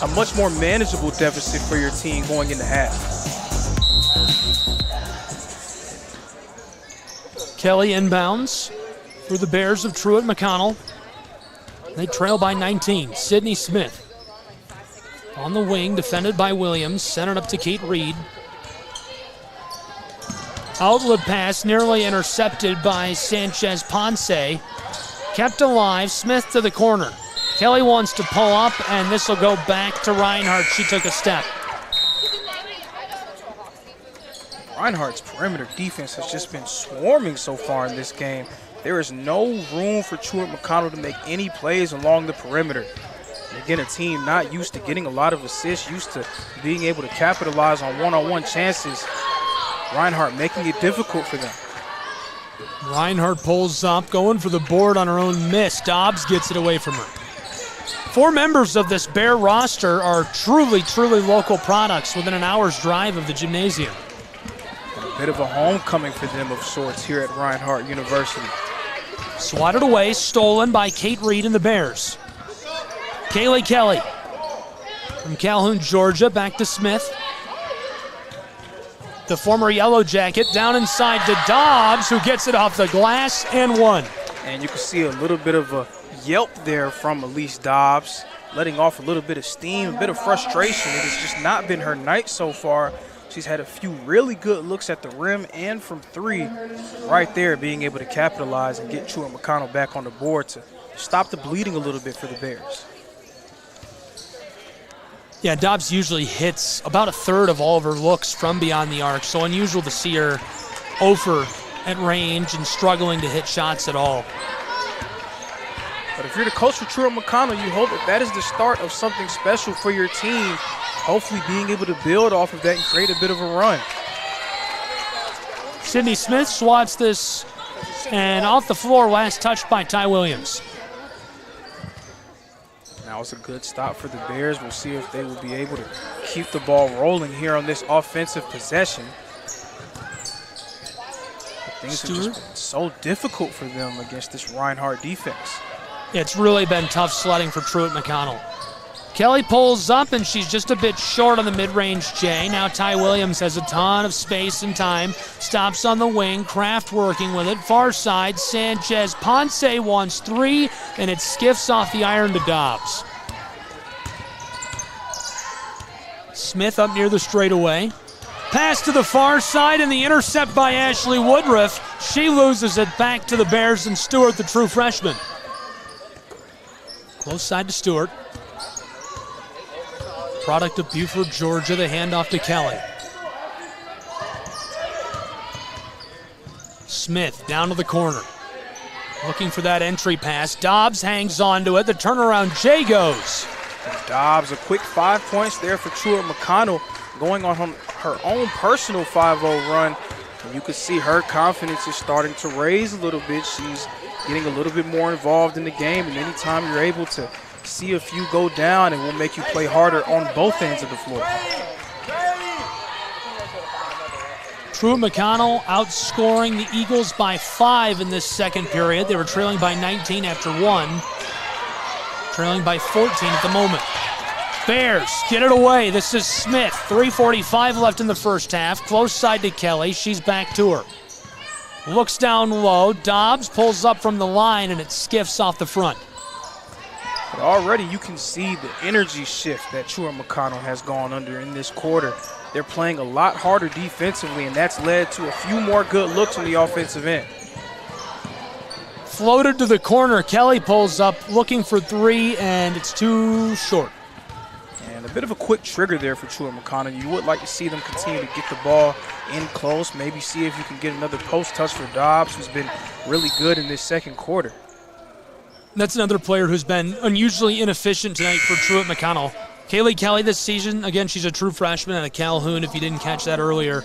a much more manageable deficit for your team going into half. Kelly inbounds for the Bears of Truett McConnell. They trail by 19. Sydney Smith on the wing, defended by Williams, centered up to Kate Reed. Outlet pass nearly intercepted by Sanchez Ponce. Kept alive, Smith to the corner. Kelly wants to pull up, and this will go back to Reinhardt. She took a step. Reinhardt's perimeter defense has just been swarming so far in this game. There is no room for Truett McConnell to make any plays along the perimeter. And again, a team not used to getting a lot of assists, used to being able to capitalize on one-on-one chances. Reinhardt making it difficult for them. Reinhardt pulls up, going for the board on her own miss. Dobbs gets it away from her. 4 members of this Bear roster are truly, truly local products within an hour's drive of the gymnasium. A bit of a homecoming for them of sorts here at Reinhardt University. Swatted away, stolen by Kate Reed and the Bears. Kaylee Kelly from Calhoun, Georgia, back to Smith. The former Yellow Jacket down inside to Dobbs, who gets it off the glass and one. And you can see a little bit of a yelp there from Elise Dobbs, letting off a little bit of steam, a bit of frustration. It has just not been her night so far. She's had a few really good looks at the rim and from 3 right there, being able to capitalize and get Truett McConnell back on the board to stop the bleeding a little bit for the Bears. Yeah, Dobbs usually hits about 1/3 of all of her looks from beyond the arc, so unusual to see her over at range and struggling to hit shots at all. But if you're the coach for Truett McConnell, you hope that is the start of something special for your team, hopefully being able to build off of that and create a bit of a run. Sydney Smith swats this, and off the floor, last touched by Ty Williams. Now it's a good stop for the Bears. We'll see if they will be able to keep the ball rolling here on this offensive possession. But things have just been so difficult for them against this Reinhardt defense. It's really been tough sledding for Truett McConnell. Kelly pulls up, and she's just a bit short on the mid-range J. Now Ty Williams has a ton of space and time. Stops on the wing, Kraft working with it. Far side, Sanchez Ponce wants 3, and it skiffs off the iron to Dobbs. Smith up near the straightaway. Pass to the far side, and the intercept by Ashley Woodruff. She loses it back to the Bears, and Stewart, the true freshman. Close side to Stewart. Product of Buford, Georgia, the handoff to Kelly. Smith down to the corner. Looking for that entry pass. Dobbs hangs on to it. The turnaround J goes. And Dobbs, a quick 5 points there for Truett McConnell, going on her own personal 5-0 run. And you can see her confidence is starting to raise a little bit. She's getting a little bit more involved in the game, and anytime you're able to see a few go down, it will make you play harder on both ends of the floor. Truett McConnell outscoring the Eagles by 5 in this second period. They were trailing by 19 after 1. Trailing by 14 at the moment. Bears get it away. This is Smith. 3:45 left in the first half. Close side to Kelly. She's back to her. Looks down low. Dobbs pulls up from the line, and it skiffs off the front. But already you can see the energy shift that Truett McConnell has gone under in this quarter. They're playing a lot harder defensively, and that's led to a few more good looks on the offensive end. Floated to the corner. Kelly pulls up, looking for 3, and it's too short. And a bit of a quick trigger there for Truett McConnell. You would like to see them continue to get the ball in close, maybe see if you can get another post touch for Dobbs, who's been really good in this second quarter. That's another player who's been unusually inefficient tonight for Truett McConnell. Kaylee Kelly this season, again, she's a true freshman out of Calhoun, if you didn't catch that earlier.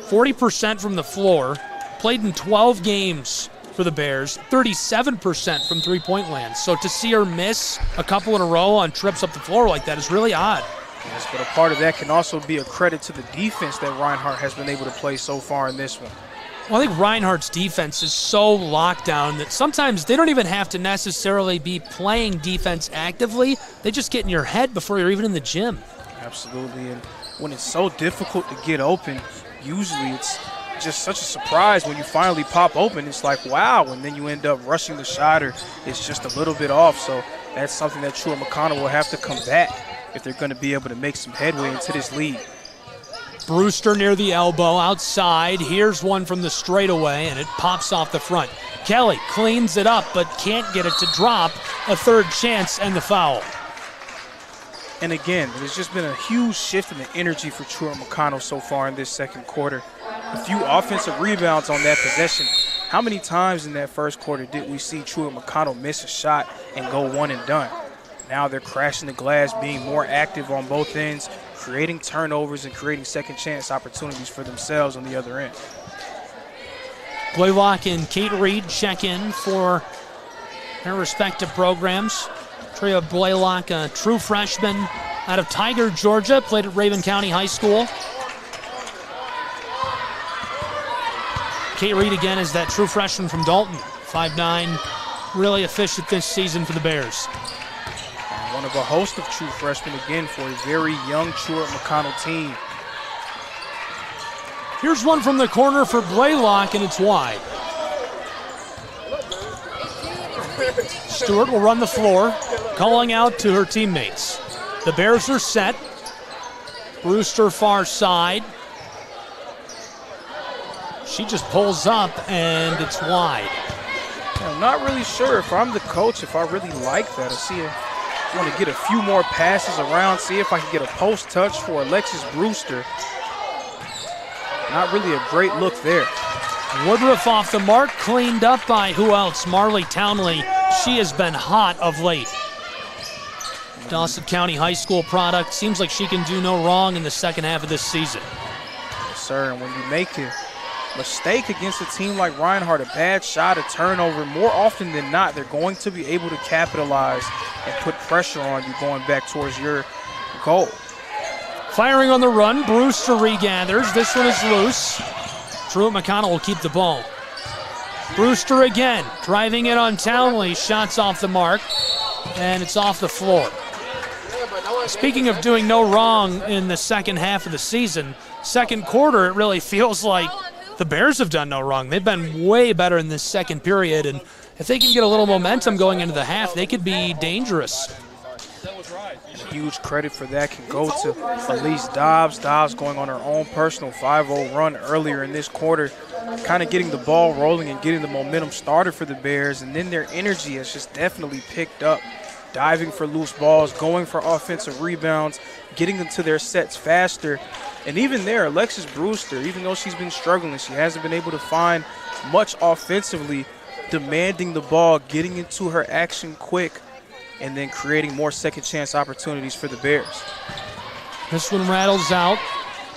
40% from the floor, played in 12 games for the Bears, 37% from three-point land. So to see her miss a couple in a row on trips up the floor like that is really odd. Yes, but a part of that can also be a credit to the defense that Reinhardt has been able to play so far in this one. Well, I think Reinhardt's defense is so locked down that sometimes they don't even have to necessarily be playing defense actively. They just get in your head before you're even in the gym. Absolutely, and when it's so difficult to get open, usually it's just such a surprise when you finally pop open. It's like, wow, and then you end up rushing the shot or it's just a little bit off. So that's something that Truett McConnell will have to combat if they're going to be able to make some headway into this lead. Brewster near the elbow, outside. Here's one from the straightaway, and it pops off the front. Kelly cleans it up, but can't get it to drop. A third chance and the foul. And again, there's just been a huge shift in the energy for Truett McConnell so far in this second quarter. A few offensive rebounds on that possession. How many times in that first quarter did we see Truett McConnell miss a shot and go one and done? Now they're crashing the glass, being more active on both ends, creating turnovers and creating second chance opportunities for themselves on the other end. Blaylock and Kate Reed check in for their respective programs. Tria Blaylock, a true freshman out of Tiger, Georgia, played at Raven County High School. Kate Reed again is that true freshman from Dalton, 5'9", really efficient this season for the Bears. One of a host of true freshmen again for a very young Truett McConnell team. Here's one from the corner for Blaylock, and it's wide. Stewart will run the floor, calling out to her teammates. The Bears are set. Brewster far side. She just pulls up, and it's wide. I'm not really sure if I'm the coach, if I really like that. I want to get a few more passes around, see if I can get a post touch for Alexis Brewster. Not really a great look there. Woodruff off the mark, cleaned up by who else? Marley Townley. She has been hot of late. Dawson County High School product. Seems like she can do no wrong in the second half of this season. Yes, sir, and when you make a mistake against a team like Reinhardt, a bad shot, a turnover, more often than not, they're going to be able to capitalize and put pressure on you going back towards your goal. Firing on the run, Brewster regathers. This one is loose. Truett McConnell will keep the ball. Brewster again, driving it on Townley. Shots off the mark, and it's off the floor. Speaking of doing no wrong in the second half of the season, second quarter, it really feels like the Bears have done no wrong. They've been way better in this second period, and if they can get a little momentum going into the half, they could be dangerous. Huge credit for that can go to Elise Dobbs. Dobbs going on her own personal 5-0 run earlier in this quarter, kind of getting the ball rolling and getting the momentum started for the Bears, and then their energy has just definitely picked up. Diving for loose balls, going for offensive rebounds, getting them to their sets faster. And even there, Alexis Brewster, even though she's been struggling, she hasn't been able to find much offensively, demanding the ball, getting into her action quick, and then creating more second chance opportunities for the Bears. This one rattles out.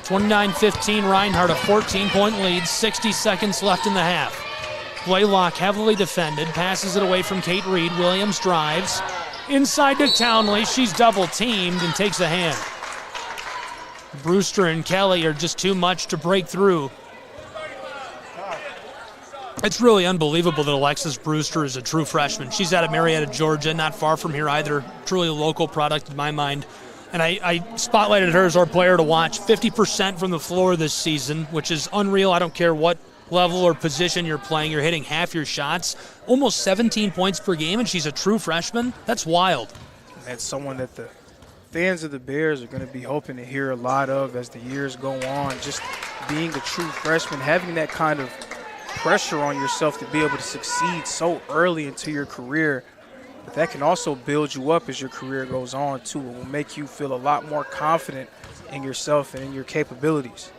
29-15, Reinhardt, a 14-point lead, 60 seconds left in the half. Blaylock heavily defended, passes it away from Kate Reed. Williams drives. Inside to Townley, she's double teamed and takes a hand. Brewster and Kelly are just too much to break through. It's really unbelievable that Alexis Brewster is a true freshman. She's out of Marietta, Georgia, not far from here either. Truly a local product in my mind. And I spotlighted her as our player to watch. 50% from the floor this season, which is unreal. I don't care what level or position you're playing. You're hitting half your shots. Almost 17 points per game, and she's a true freshman. That's wild. That's someone that the fans of the Bears are going to be hoping to hear a lot of as the years go on. Just being a true freshman, having that kind of pressure on yourself to be able to succeed so early into your career. But that can also build you up as your career goes on, too. It will make you feel a lot more confident in yourself and in your capabilities.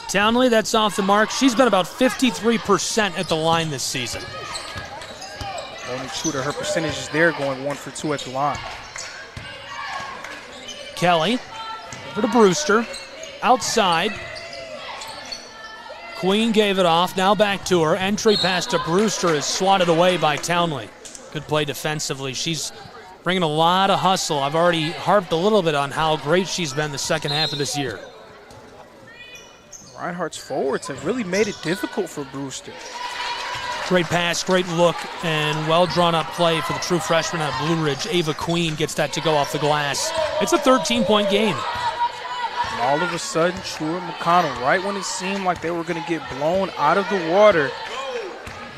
Townley, that's off the mark. She's been about 53% at the line this season. Only true to her percentages there, going 1 for 2 at the line. Kelly, over to Brewster, outside. Queen gave it off, now back to her. Entry pass to Brewster is swatted away by Townley. Good play defensively. She's bringing a lot of hustle. I've already harped a little bit on how great she's been the second half of this year. Reinhardt's forwards have really made it difficult for Brewster. Great pass, great look, and well drawn up play for the true freshman out of Blue Ridge. Ava Queen gets that to go off the glass. It's a 13-point game. And all of a sudden, Truett McConnell, right when it seemed like they were going to get blown out of the water,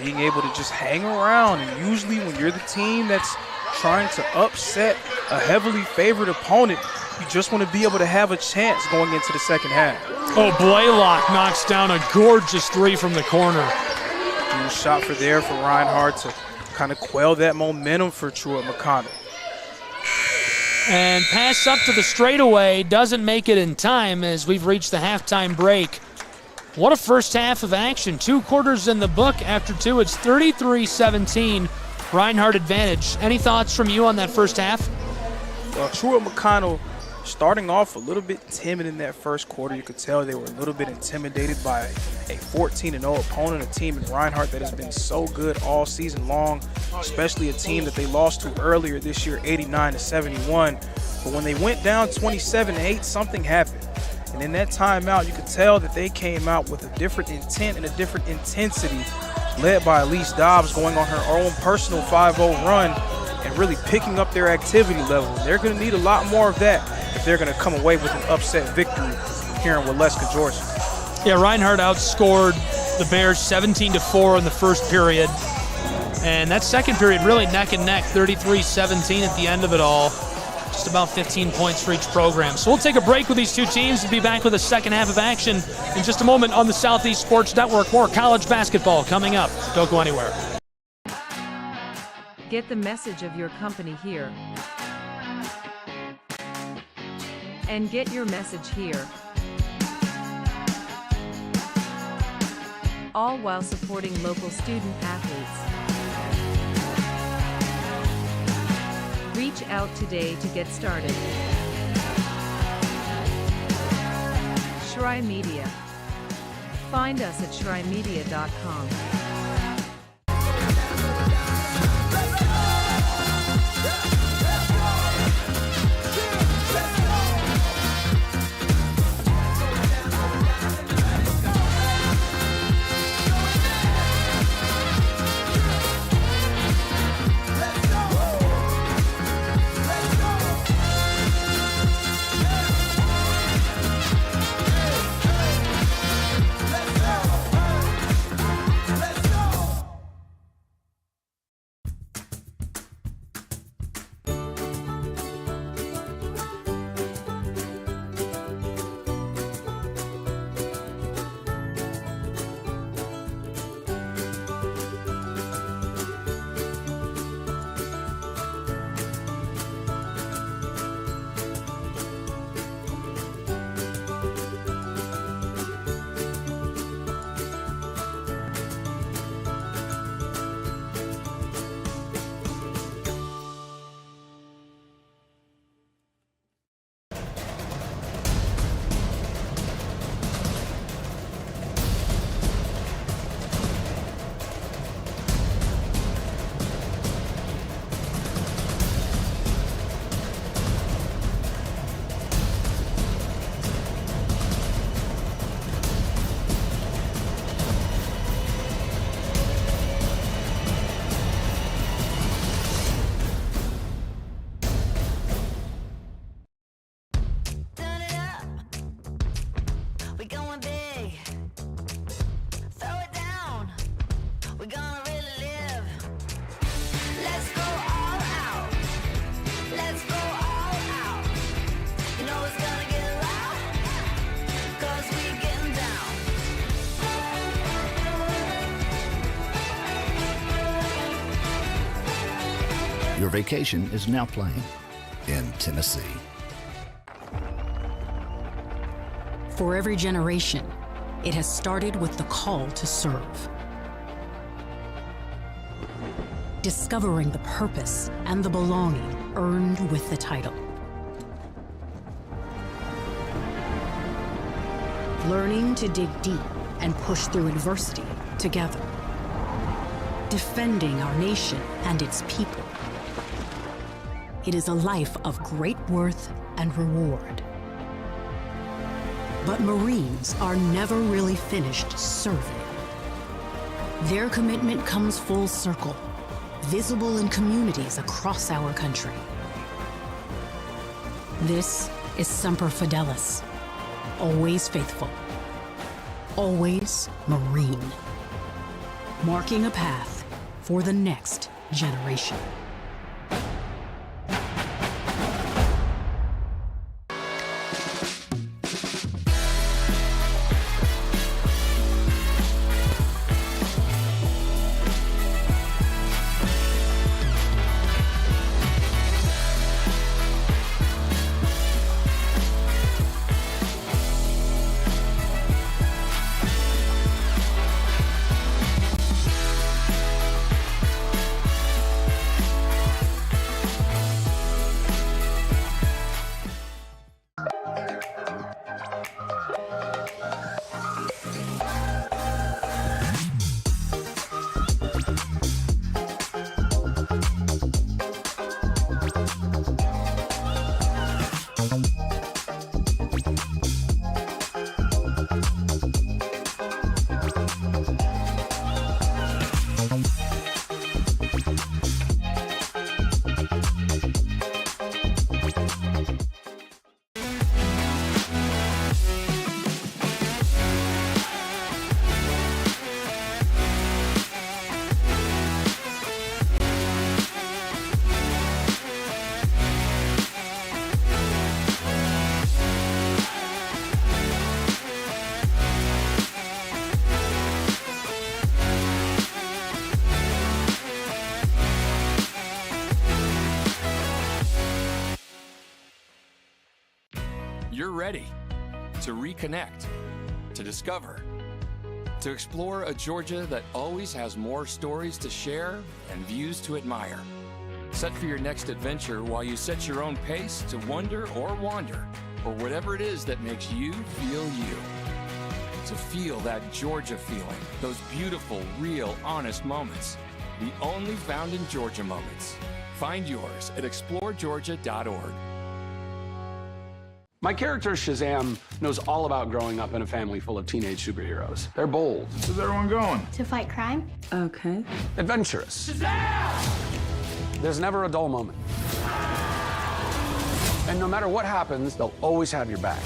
being able to just hang around. And usually when you're the team that's trying to upset a heavily favored opponent. You just want to be able to have a chance going into the second half. Oh, Blaylock knocks down a gorgeous three from the corner. Huge shot for Reinhardt to kind of quell that momentum for Truett McConnell. And pass up to the straightaway, doesn't make it in time as we've reached the halftime break. What a first half of action. 2 quarters in the book. After 2, it's 33-17, Reinhardt advantage. Any thoughts from you on that first half? Well, Truett McConnell starting off a little bit timid in that first quarter. You could tell they were a little bit intimidated by a 14-0 opponent, a team in Reinhardt that has been so good all season long, especially a team that they lost to earlier this year, 89-71. But when they went down 27-8, something happened. And in that timeout, you could tell that they came out with a different intent and a different intensity, led by Elise Dobbs going on her own personal 5-0 run and really picking up their activity level. They're going to need a lot more of that if they're going to come away with an upset victory here in Waleska, Georgia. Yeah, Reinhardt outscored the Bears 17-4 in the first period. And that second period really neck and neck, 33-17 at the end of it all. Just about 15 points for each program. So we'll take a break with these two teams and be back with the second half of action in just a moment on the Southeast Sports Network. More college basketball coming up. Don't go anywhere. Get the message of your company here. And get your message here. All while supporting local student athletes. Reach out today to get started. Shry Media. Find us at shrymedia.com. Your vacation is now playing in Tennessee. For every generation, it has started with the call to serve. Discovering the purpose and the belonging earned with the title. Learning to dig deep and push through adversity together. Defending our nation and its people. It is a life of great worth and reward. But Marines are never really finished serving. Their commitment comes full circle, visible in communities across our country. This is Semper Fidelis, always faithful, always Marine, marking a path for the next generation. you're ready to reconnect, to discover, to explore a Georgia that always has more stories to share and views to admire. Set for your next adventure while you set your own pace to wonder or wander, or whatever it is that makes you feel you. To feel that Georgia feeling, those beautiful, real, honest moments. The only found in Georgia moments. Find yours at exploregeorgia.org. My character, Shazam, knows all about growing up in a family full of teenage superheroes. They're bold. Where's everyone going? To fight crime? Okay. Adventurous. Shazam! There's never a dull moment. And no matter what happens, they'll always have your back.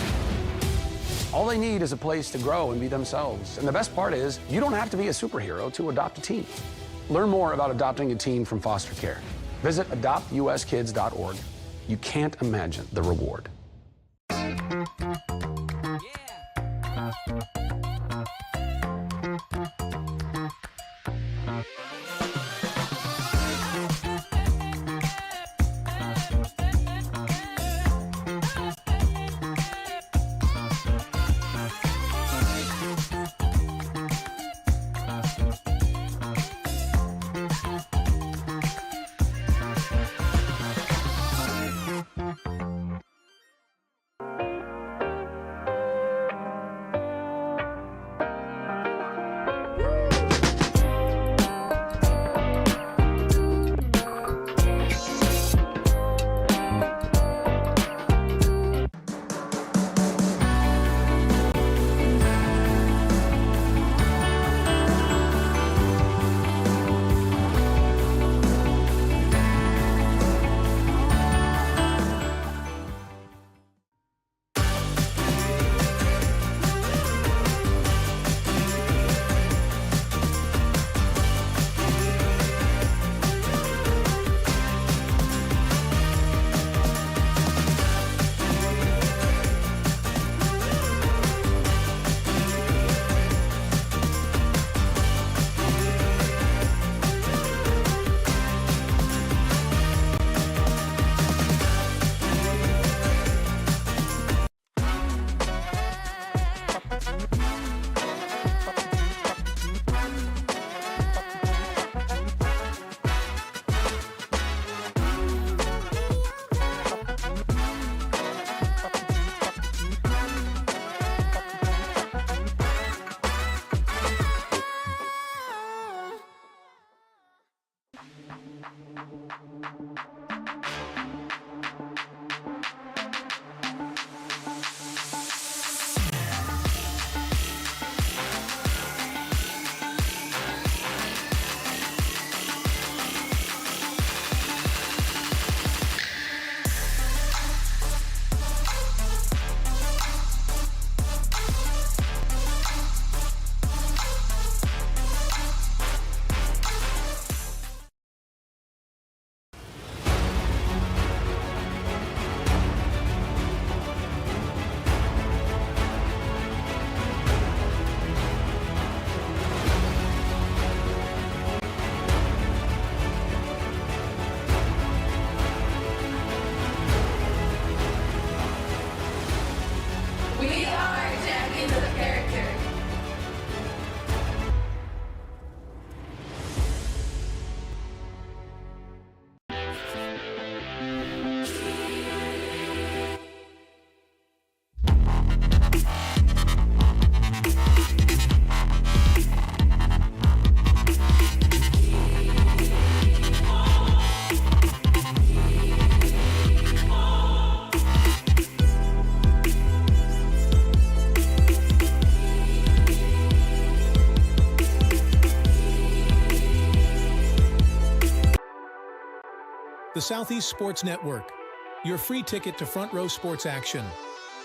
All they need is a place to grow and be themselves. And the best part is, you don't have to be a superhero to adopt a teen. Learn more about adopting a teen from foster care. Visit adoptuskids.org. You can't imagine the reward. The Southeast Sports Network, your free ticket to front row sports action.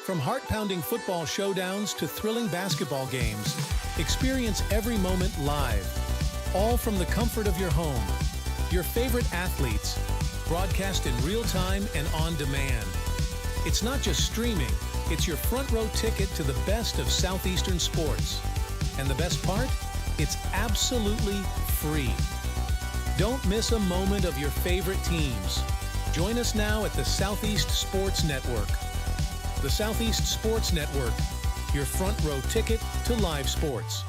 From heart-pounding football showdowns to thrilling basketball games, experience every moment live, all from the comfort of your home. Your favorite athletes, broadcast in real time and on demand. It's not just streaming, it's your front row ticket to the best of Southeastern sports. And the best part? It's absolutely free. Don't miss a moment of your favorite teams. Join us now at the Southeast Sports Network. the Southeast Sports Network, your front row ticket to live sports.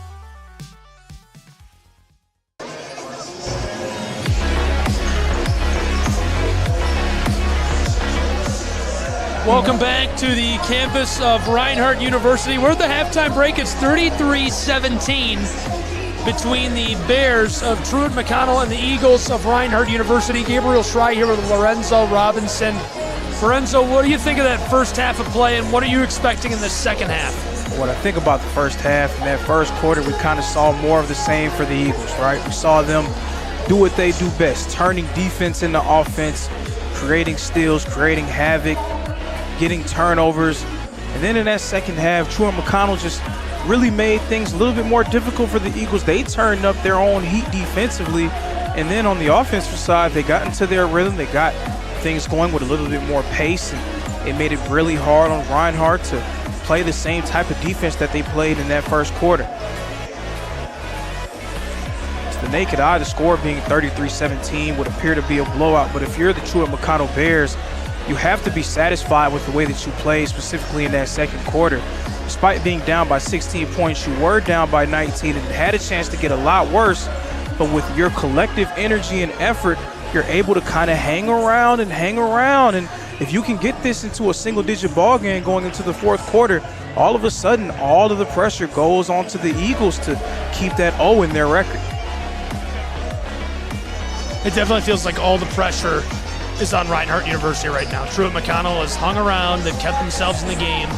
Welcome back to the campus of Reinhardt University. We're at the halftime break. It's 33-17 between the Bears of Truett McConnell and the Eagles of Reinhardt University. Gabriel Schrei here with Lorenzo Robinson. Lorenzo, what do you think of that first half of play, and what are you expecting in the second half? What I think about the first half, in that first quarter, we kind of saw more of the same for the Eagles, right? We saw them do what they do best, turning defense into offense, creating steals, creating havoc, getting turnovers. And then in that second half, Truett McConnell just really made things a little bit more difficult for the Eagles. They turned up their own heat defensively. And then on the offensive side, they got into their rhythm. They got things going with a little bit more pace. And it made it really hard on Reinhardt to play the same type of defense that they played in that first quarter. To the naked eye, the score being 33-17 would appear to be a blowout. But if you're the Truett McConnell Bears, you have to be satisfied with the way that you played, specifically in that second quarter. Despite being down by 16 points, you were down by 19 and had a chance to get a lot worse. But with your collective energy and effort, you're able to kind of hang around. And if you can get this into a single-digit ball game going into the fourth quarter, all of a sudden, all of the pressure goes onto the Eagles to keep that O in their record. It definitely feels like all the pressure is on Reinhardt University right now. Truett McConnell has hung around. They've kept themselves in the game.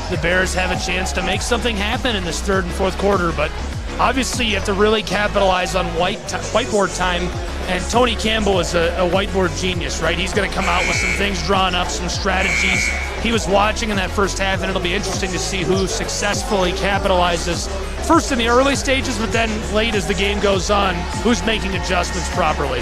The Bears have a chance to make something happen in this third and fourth quarter, but obviously you have to really capitalize on whiteboard time, and Tony Campbell is a whiteboard genius, right? He's going to come out with some things drawn up, some strategies. He was watching in that first half, and it'll be interesting to see who successfully capitalizes first in the early stages, but then late as the game goes on, who's making adjustments properly.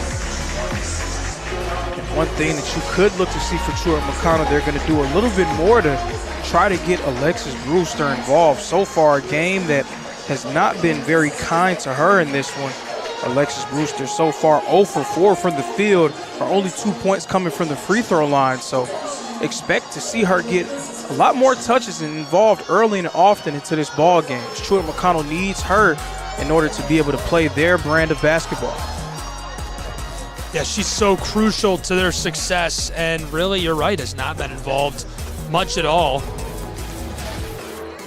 One thing that you could look to see for Truett McConnell, they're going to do a little bit more to try to get Alexis Brewster involved. So far, a game that has not been very kind to her in this one. Alexis Brewster so far 0 for 4 from the field, are only 2 points coming from the free throw line. So expect to see her get a lot more touches and involved early and often into this ball game. Truett McConnell needs her in order to be able to play their brand of basketball. Yeah, she's so crucial to their success, and really, you're right, has not been involved much at all.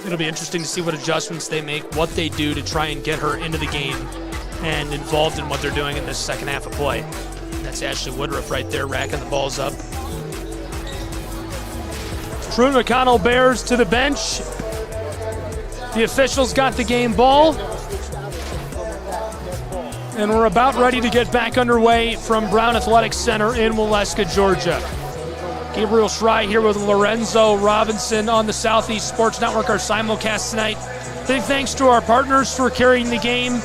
It'll be interesting to see what adjustments they make, what they do to try and get her into the game and involved in what they're doing in this second half of play. That's Ashley Woodruff right there, racking the balls up. Truett McConnell Bears to the bench. The officials got the game ball. And we're about ready to get back underway from Brown Athletics Center in Waleska, Georgia. Gabriel Schrei here with Lorenzo Robinson on the Southeast Sports Network, our simulcast tonight. Big thanks to our partners for carrying the game.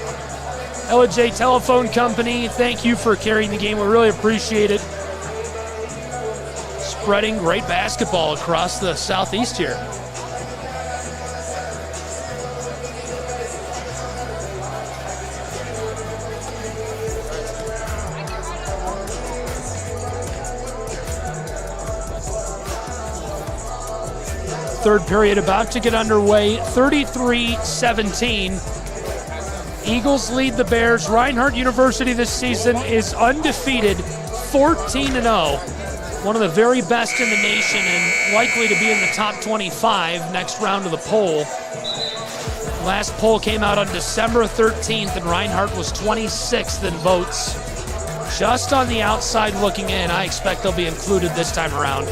LJ Telephone Company, thank you for carrying the game. We really appreciate it. Spreading great basketball across the Southeast here. Third period about to get underway, 33-17. Eagles lead the Bears. Reinhardt University this season is undefeated, 14-0. One of the very best in the nation and likely to be in the top 25 next round of the poll. Last poll came out on December 13th, and Reinhardt was 26th in votes. Just on the outside looking in, I expect they'll be included this time around.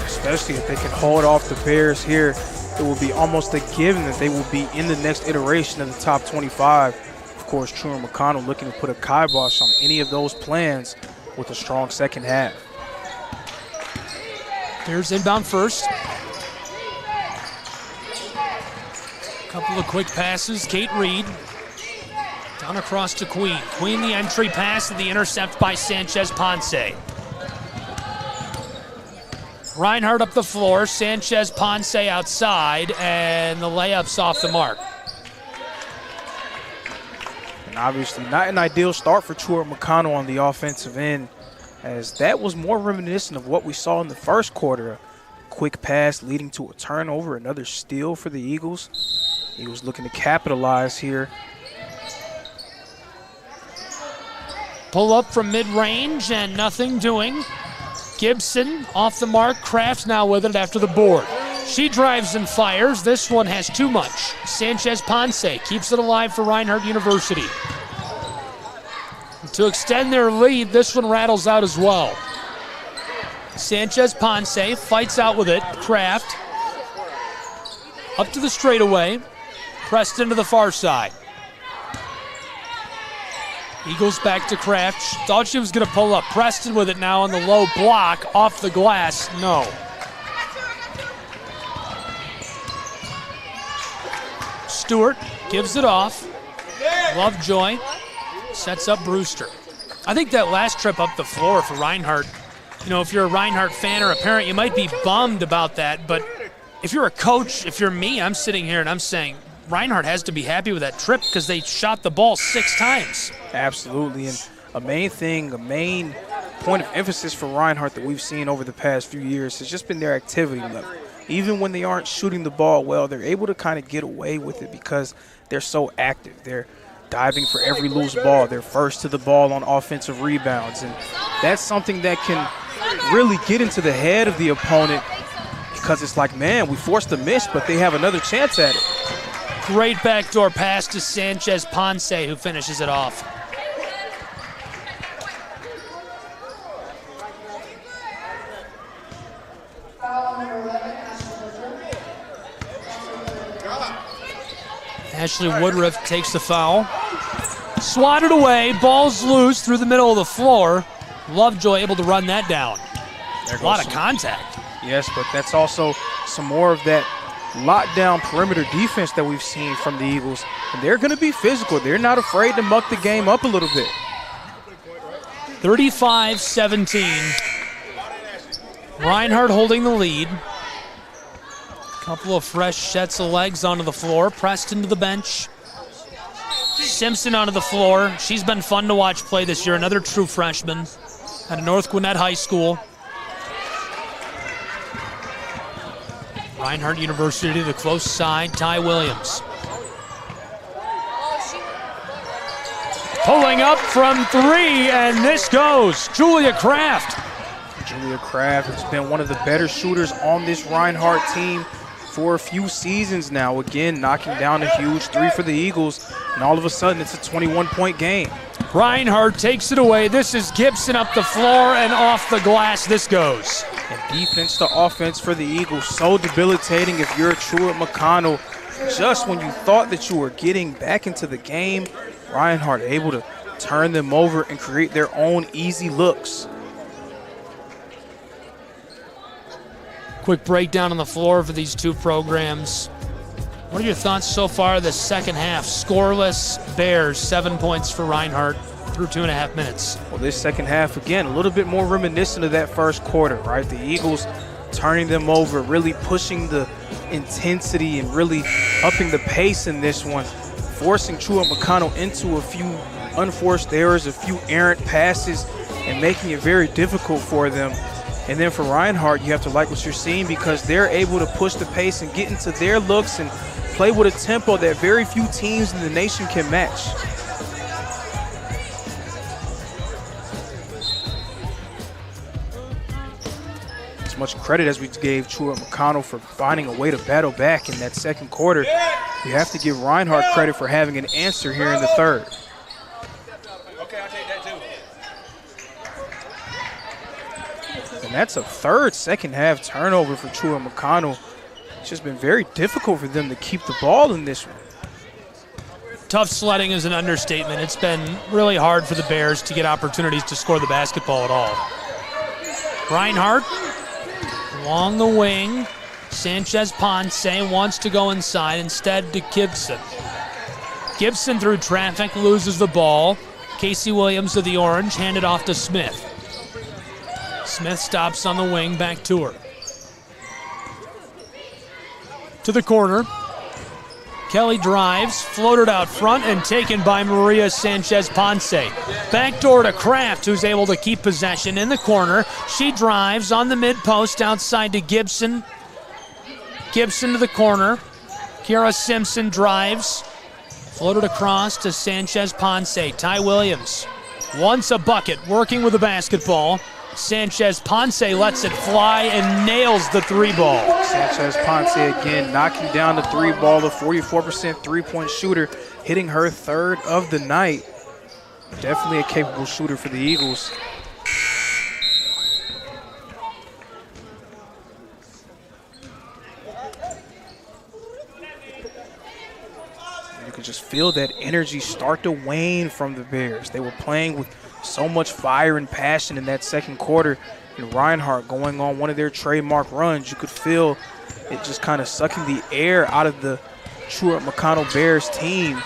Especially if they can hold off the Bears here, it will be almost a given that they will be in the next iteration of the top 25. Of course, Truett McConnell looking to put a kibosh on any of those plans with a strong second half. Bears inbound first. Couple of quick passes. Kate Reed down across to Queen. Queen the entry pass and the intercept by Sanchez Ponce. Reinhardt up the floor, Sanchez Ponce outside, and the layup's off the mark. And obviously not an ideal start for Truett McConnell on the offensive end. as that was more reminiscent of what we saw in the first quarter. A quick pass leading to a turnover, another steal for the Eagles. Eagles looking to capitalize here. Pull up from mid-range and nothing doing. Gibson off the mark. Kraft now with it after the board. She drives and fires. This one has too much. Sanchez Ponce keeps it alive for Reinhardt University. To extend their lead, this one rattles out as well. Sanchez Ponce fights out with it. Kraft up to the straightaway. Pressed into the far side. Eagles back to Kraft. Thought she was going to pull up. Preston with it now on the low block. Off the glass. No. Stewart gives it off. Lovejoy sets up Brewster. I think that last trip up the floor for Reinhardt, you know, if you're a Reinhardt fan or a parent, you might be bummed about that. But if you're a coach, if you're me, I'm sitting here and I'm saying Reinhardt has to be happy with that trip because they shot the ball 6 times. Absolutely. And a main point of emphasis for Reinhardt that we've seen over the past few years has just been their activity level. Even when they aren't shooting the ball well, they're able to kind of get away with it because they're so active. They're diving for every loose ball. They're first to the ball on offensive rebounds. And that's something that can really get into the head of the opponent because it's like, man, we forced a miss, but they have another chance at it. Great backdoor pass to Sanchez Ponce, who finishes it off. Ashley Woodruff takes the foul. Swatted away, ball's loose through the middle of the floor. Lovejoy able to run that down. A lot of contact. Yes, but that's also some more of that lockdown perimeter defense that we've seen from the Eagles. And they're going to be physical. They're not afraid to muck the game up a little bit. 35-17. Reinhardt holding the lead. Couple of fresh sets of legs onto the floor. Preston to the bench. Simpson onto the floor. She's been fun to watch play this year. Another true freshman out of North Gwinnett High School. Reinhardt University to the close side. Ty Williams. Pulling up from 3, and this goes. Julia Kraft. Julia Kraft has been one of the better shooters on this Reinhardt team for a few seasons now. Again, knocking down a huge 3 for the Eagles, and all of a sudden it's a 21-point game. Reinhardt takes it away. This is Gibson up the floor and off the glass. This goes. And defense to offense for the Eagles, so debilitating if you're a Truett McConnell. Just when you thought that you were getting back into the game, Reinhardt able to turn them over and create their own easy looks. Quick breakdown on the floor for these two programs. What are your thoughts so far this second half? Scoreless Bears, 7 points for Reinhardt through 2.5 minutes. Well, this second half, again, a little bit more reminiscent of that first quarter, right? The Eagles turning them over, really pushing the intensity and really upping the pace in this one, forcing Truett McConnell into a few unforced errors, a few errant passes, and making it very difficult for them. And then for Reinhardt, you have to like what you're seeing because they're able to push the pace and get into their looks and play with a tempo that very few teams in the nation can match. As much credit as we gave Truett McConnell for finding a way to battle back in that second quarter, you have to give Reinhardt credit for having an answer here in the third. And that's a third second half turnover for Truett McConnell. It's just been very difficult for them to keep the ball in this one. Tough sledding is an understatement. It's been really hard for the Bears to get opportunities to score the basketball at all. Reinhardt along the wing. Sanchez Ponce wants to go inside, instead to Gibson. Gibson through traffic loses the ball. Casey Williams of the orange, handed off to Smith. Smith stops on the wing, back to her. To the corner. Kelly drives, floated out front, and taken by Maria Sanchez-Ponce. Backdoor to Kraft, who's able to keep possession in the corner. She drives on the mid-post outside to Gibson. Gibson to the corner. Kiara Simpson drives. Floated across to Sanchez-Ponce. Ty Williams wants a bucket, working with the basketball. Sanchez-Ponce lets it fly and nails the three ball. Sanchez-Ponce again knocking down the three ball, the 44% three-point shooter, hitting her third of the night. Definitely a capable shooter for the Eagles. You can just feel that energy start to wane from the Bears. They were playing with so much fire and passion in that second quarter, and Reinhardt going on one of their trademark runs. You could feel it just kind of sucking the air out of the Truett McConnell Bears team.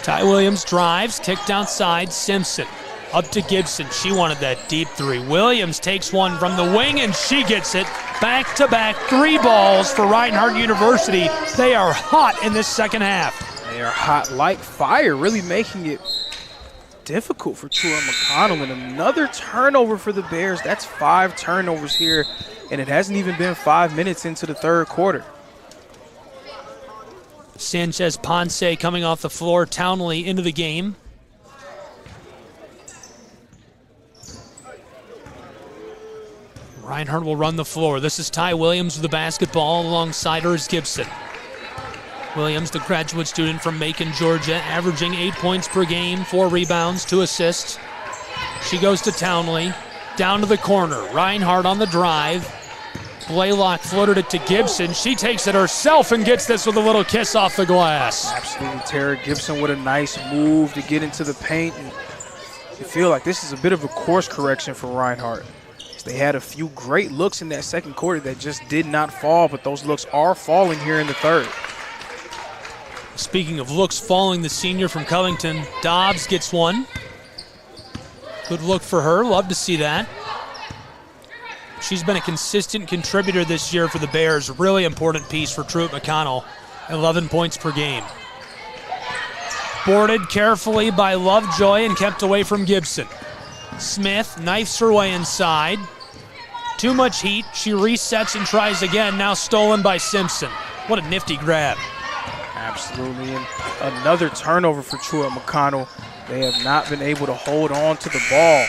Ty Williams drives, kicked outside, Simpson up to Gibson. She wanted that deep three. Williams takes one from the wing, and she gets it. Back-to-back three balls for Reinhardt University. They are hot in this second half. They are hot like fire, really making it difficult for Truett McConnell. And another turnover for the Bears. That's 5 turnovers here, and it hasn't even been 5 minutes into the third quarter. Sanchez-Ponce coming off the floor, Townley into the game. Reinhardt will run the floor. This is Ty Williams with the basketball. Alongside her is Gibson. Williams, the graduate student from Macon, Georgia, averaging 8 points per game, 4 rebounds, 2 assists. She goes to Townley, down to the corner. Reinhardt on the drive. Blaylock floated it to Gibson. She takes it herself and gets this with a little kiss off the glass. Absolutely, Tara Gibson with a nice move to get into the paint. And you feel like this is a bit of a course correction for Reinhardt. They had a few great looks in that second quarter that just did not fall, but those looks are falling here in the third. Speaking of looks falling, the senior from Covington, Dobbs gets one. Good look for her. Love to see that. She's been a consistent contributor this year for the Bears. Really important piece for Truett McConnell. 11 points per game. Boarded carefully by Lovejoy and kept away from Gibson. Smith knifes her way inside. Too much heat. She resets and tries again. Now stolen by Simpson. What a nifty grab. Absolutely. And another turnover for Truett McConnell. They have not been able to hold on to the ball.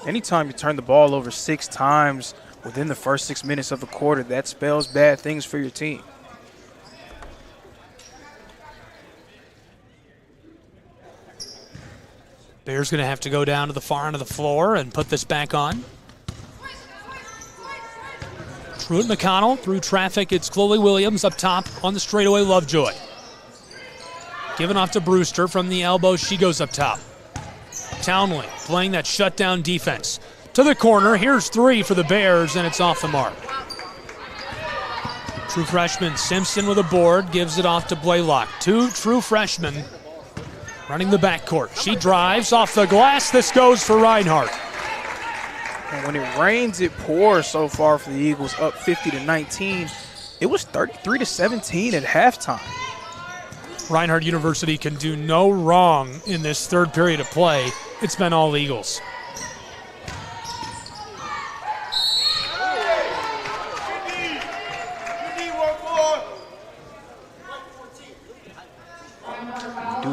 Anytime you turn the ball over 6 times within the first 6 minutes of a quarter, that spells bad things for your team. Bears going to have to go down to the far end of the floor and put this back on. Truett McConnell through traffic. It's Chloe Williams up top on the straightaway. Lovejoy. Given off to Brewster from the elbow. She goes up top. Townley playing that shutdown defense. To the corner. Here's 3 for the Bears, and it's off the mark. True freshman Simpson with a board. Gives it off to Blaylock. 2 true freshmen running the backcourt. She drives off the glass. This goes for Reinhardt. And when it rains, it pours so far for the Eagles, up 50-19. It was 33-17 at halftime. Reinhardt University can do no wrong in this third period of play. It's been all Eagles.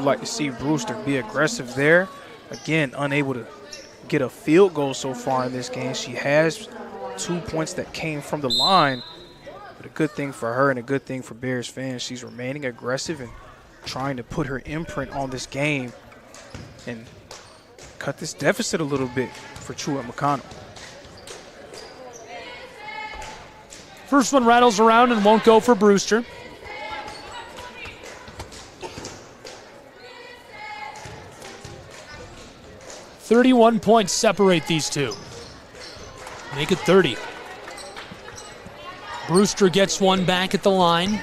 Like to see Brewster be aggressive there. Again, unable to get a field goal so far in this game. She has 2 points that came from the line, but a good thing for her and a good thing for Bears fans. She's remaining aggressive and trying to put her imprint on this game and cut this deficit a little bit for Truett McConnell. First one rattles around and won't go for Brewster. .31 points separate these two. Make it 30. Brewster gets one back at the line.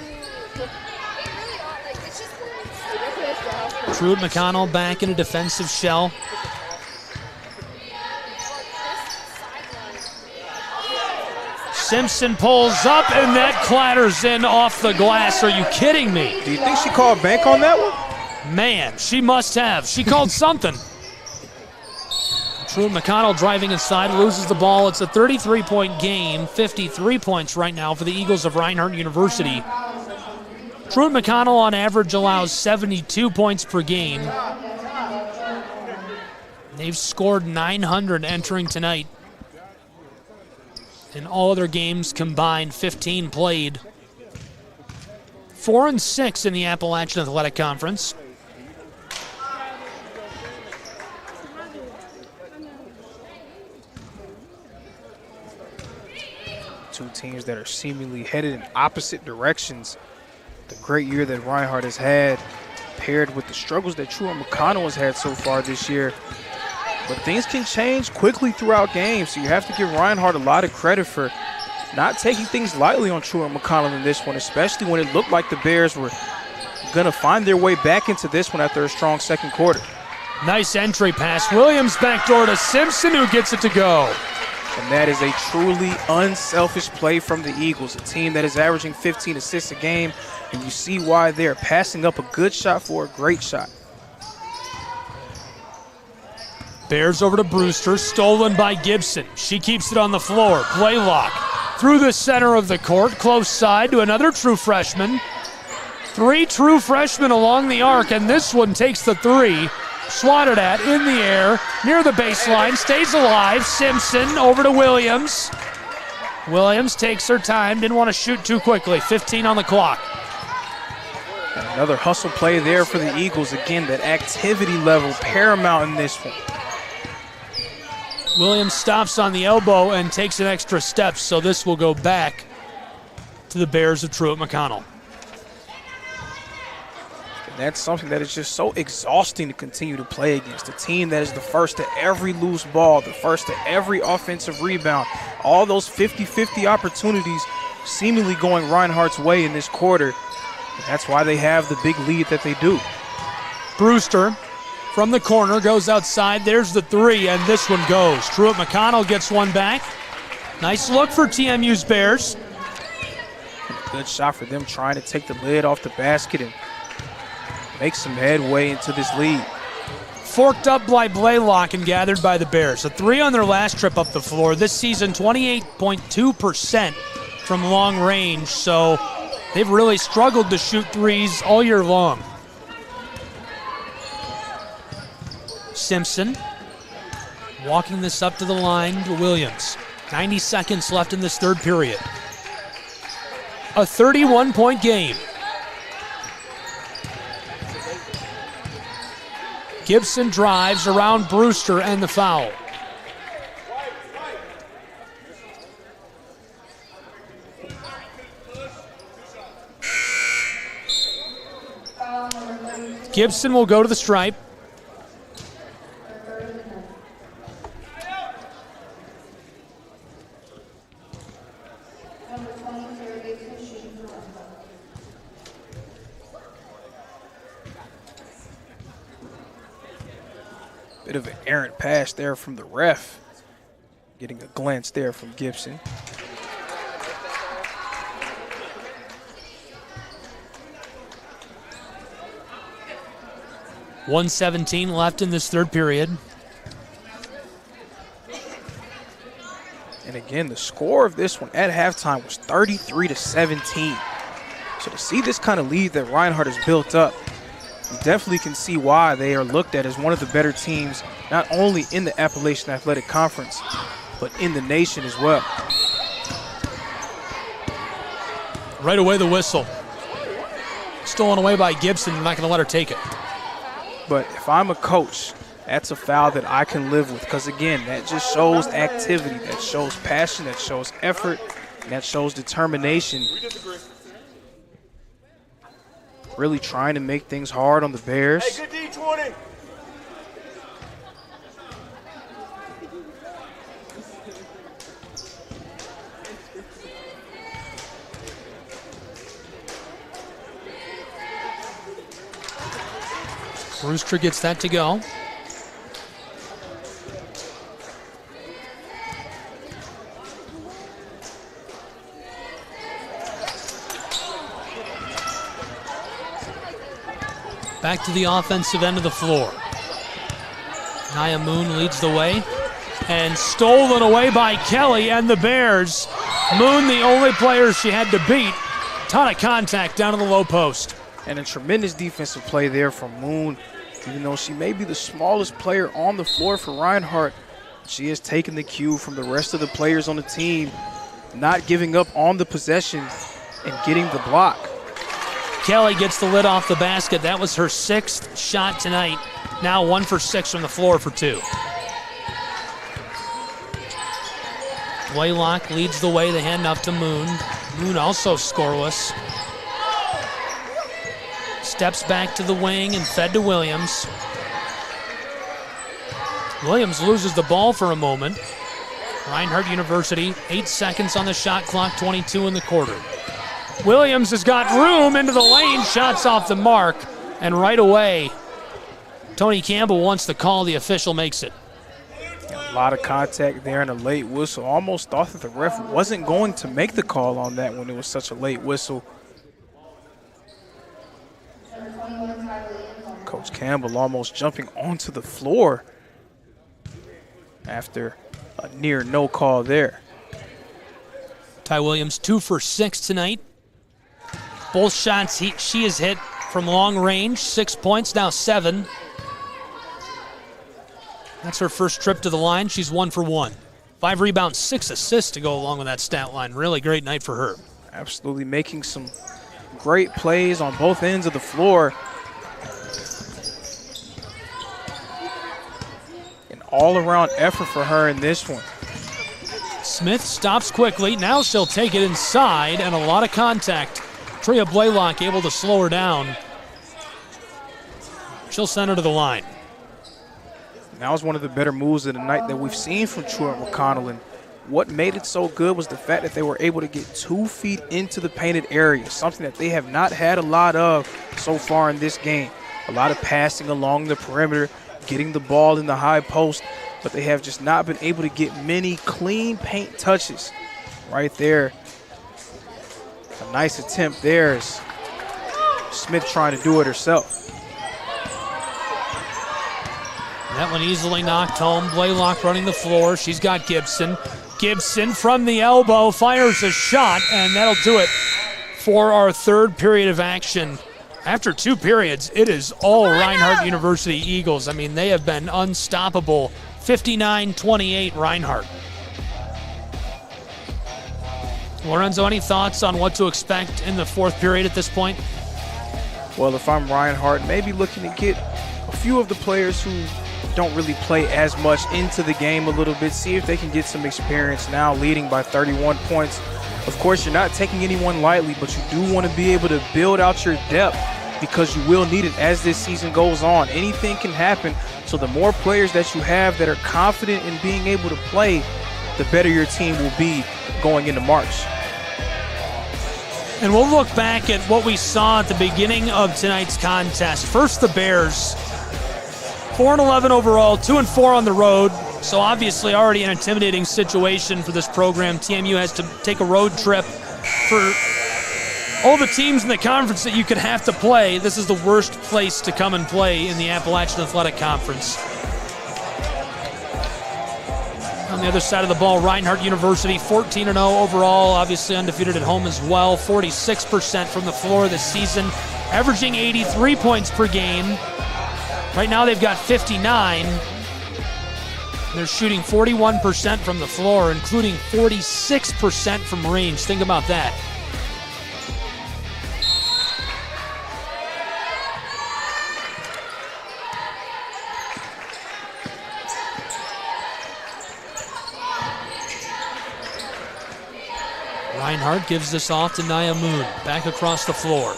Truett McConnell back in a defensive shell. Simpson pulls up, and that clatters in off the glass. Are you kidding me? Do you think she called bank on that one? Man, she must have. She called something. Truett McConnell driving inside, loses the ball. It's a 33-point game, 53 points right now for the Eagles of Reinhardt University. Truett McConnell on average allows 72 points per game. They've scored 900 entering tonight. In all other games combined, 15 played. 4-6 in the Appalachian Athletic Conference. Two teams that are seemingly headed in opposite directions. The great year that Reinhardt has had, paired with the struggles that Truett McConnell has had so far this year. But things can change quickly throughout games, so you have to give Reinhardt a lot of credit for not taking things lightly on Truett McConnell in this one, especially when it looked like the Bears were going to find their way back into this one after a strong second quarter. Nice entry pass. Williams backdoor to Simpson, who gets it to go. And that is a truly unselfish play from the Eagles, a team that is averaging 15 assists a game, and you see why they're passing up a good shot for a great shot. Bears over to Brewster, stolen by Gibson. She keeps it on the floor. Blaylock through the center of the court, close side to another true freshman. 3 true freshmen along the arc, and this one takes the 3. Swatted at in the air, near the baseline, stays alive. Simpson over to Williams. Williams takes her time, didn't want to shoot too quickly. 15 on the clock. And another hustle play there for the Eagles. Again, that activity level paramount in this one. Williams stops on the elbow and takes an extra step, so this will go back to the Bears of Truett McConnell. That's something that is just so exhausting to continue to play against. A team that is the first to every loose ball, the first to every offensive rebound. All those 50-50 opportunities seemingly going Reinhardt's way in this quarter. And that's why they have the big lead that they do. Brewster from the corner goes outside. There's the 3, and this one goes. Truett McConnell gets one back. Nice look for TMU's Bears. Good shot for them trying to take the lid off the basket and make some headway into this lead. Forked up by Blaylock and gathered by the Bears. A 3 on their last trip up the floor. This season, 28.2% from long range, so they've really struggled to shoot threes all year long. Simpson walking this up to the line to Williams. 90 seconds left in this third period. A 31-point game. Gibson drives around Brewster and the foul. Gibson will go to the stripe. Bit of an errant pass there from the ref. Getting a glance there from Gibson. .117 left in this third period. And again, the score of this one at halftime was 33-17. So to see this kind of lead that Reinhardt has built up, you definitely can see why they are looked at as one of the better teams, not only in the Appalachian Athletic Conference, but in the nation as well. Right away the whistle. Stolen away by Gibson. I'm not going to let her take it. But if I'm a coach, that's a foul that I can live with, because again, that just shows activity, that shows passion, that shows effort, and that shows determination. Really trying to make things hard on the Bears. Hey, good D20. Brewster gets that to go. Back to the offensive end of the floor. Nia Moon leads the way. And stolen away by Kelly and the Bears. Moon, the only player she had to beat. Ton of contact down to the low post. And a tremendous defensive play there from Moon. Even though she may be the smallest player on the floor for Reinhardt, she has taken the cue from the rest of the players on the team, not giving up on the possession and getting the block. Kelly gets the lid off the basket. That was her 6th shot tonight. Now 1 for 6 from the floor for 2. Blaylock leads the way, the handoff to Moon. Moon also scoreless. Steps back to the wing and fed to Williams. Williams loses the ball for a moment. Reinhardt University, 8 seconds on the shot clock, 22 in the quarter. Williams has got room into the lane, shots off the mark, and right away, Tony Campbell wants the call, the official makes it. A lot of contact there and a late whistle. Almost thought that the ref wasn't going to make the call on that when it was such a late whistle. Coach Campbell almost jumping onto the floor after a near no call there. Ty Williams 2 for 6 tonight. Both shots she has hit from long range. 6 points, now 7. That's her first trip to the line. She's 1 for 1. 5 rebounds, 6 assists to go along with that stat line. Really great night for her. Absolutely making some great plays on both ends of the floor. An all-around effort for her in this one. Smith stops quickly. Now she'll take it inside, and a lot of contact. Tria Blaylock able to slow her down. She'll send her to the line. That was one of the better moves of the night that we've seen from Truett McConnell. And what made it so good was the fact that they were able to get 2 feet into the painted area, something that they have not had a lot of so far in this game. A lot of passing along the perimeter, getting the ball in the high post, but they have just not been able to get many clean paint touches. Right there, a nice attempt there is Smith trying to do it herself. That one easily knocked home. Blaylock running the floor. She's got Gibson. Gibson from the elbow fires a shot, and that'll do it for our 3rd period of action. After 2 periods, it is all Reinhardt University Eagles. I mean, they have been unstoppable. 59-28 Reinhardt. Lorenzo, any thoughts on what to expect in the 4th period at this point? Well, if I'm Reinhardt, maybe looking to get a few of the players who don't really play as much into the game a little bit, see if they can get some experience now leading by 31 points. Of course, you're not taking anyone lightly, but you do want to be able to build out your depth because you will need it as this season goes on. Anything can happen, so the more players that you have that are confident in being able to play, the better your team will be going into March. And we'll look back at what we saw at the beginning of tonight's contest. First, the Bears. 4-11 overall, 2-4 on the road. So obviously already an intimidating situation for this program. TMU has to take a road trip. For all the teams in the conference that you could have to play, this is the worst place to come and play in the Appalachian Athletic Conference. On the other side of the ball, Reinhardt University, 14-0 overall, obviously undefeated at home as well. 46% from the floor this season, averaging 83 points per game. Right now they've got 59. They're shooting 41% from the floor, including 46% from range. Think about that. Reinhardt gives this off to Nia Moon. Back across the floor.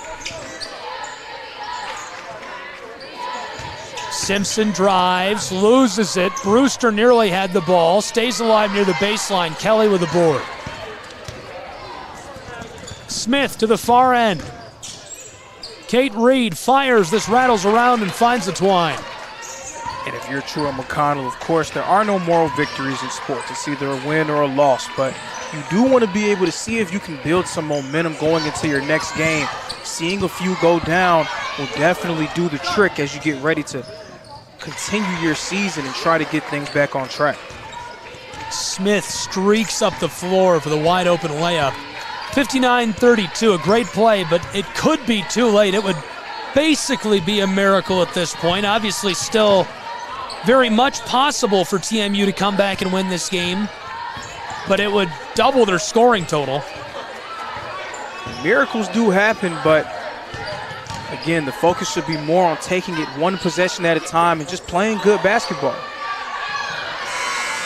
Simpson drives, loses it. Brewster nearly had the ball, stays alive near the baseline. Kelly with the board. Smith to the far end. Kate Reed fires, this rattles around and finds the twine. And if you're Truett McConnell, of course, there are no moral victories in sports. It's either a win or a loss, but you do want to be able to see if you can build some momentum going into your next game. Seeing a few go down will definitely do the trick as you get ready to continue your season and try to get things back on track. Smith streaks up the floor for the wide open layup. 59-32, a great play, but it could be too late. It would basically be a miracle at this point. Obviously still very much possible for TMU to come back and win this game, but it would double their scoring total. Miracles do happen, but again, the focus should be more on taking it one possession at a time and just playing good basketball.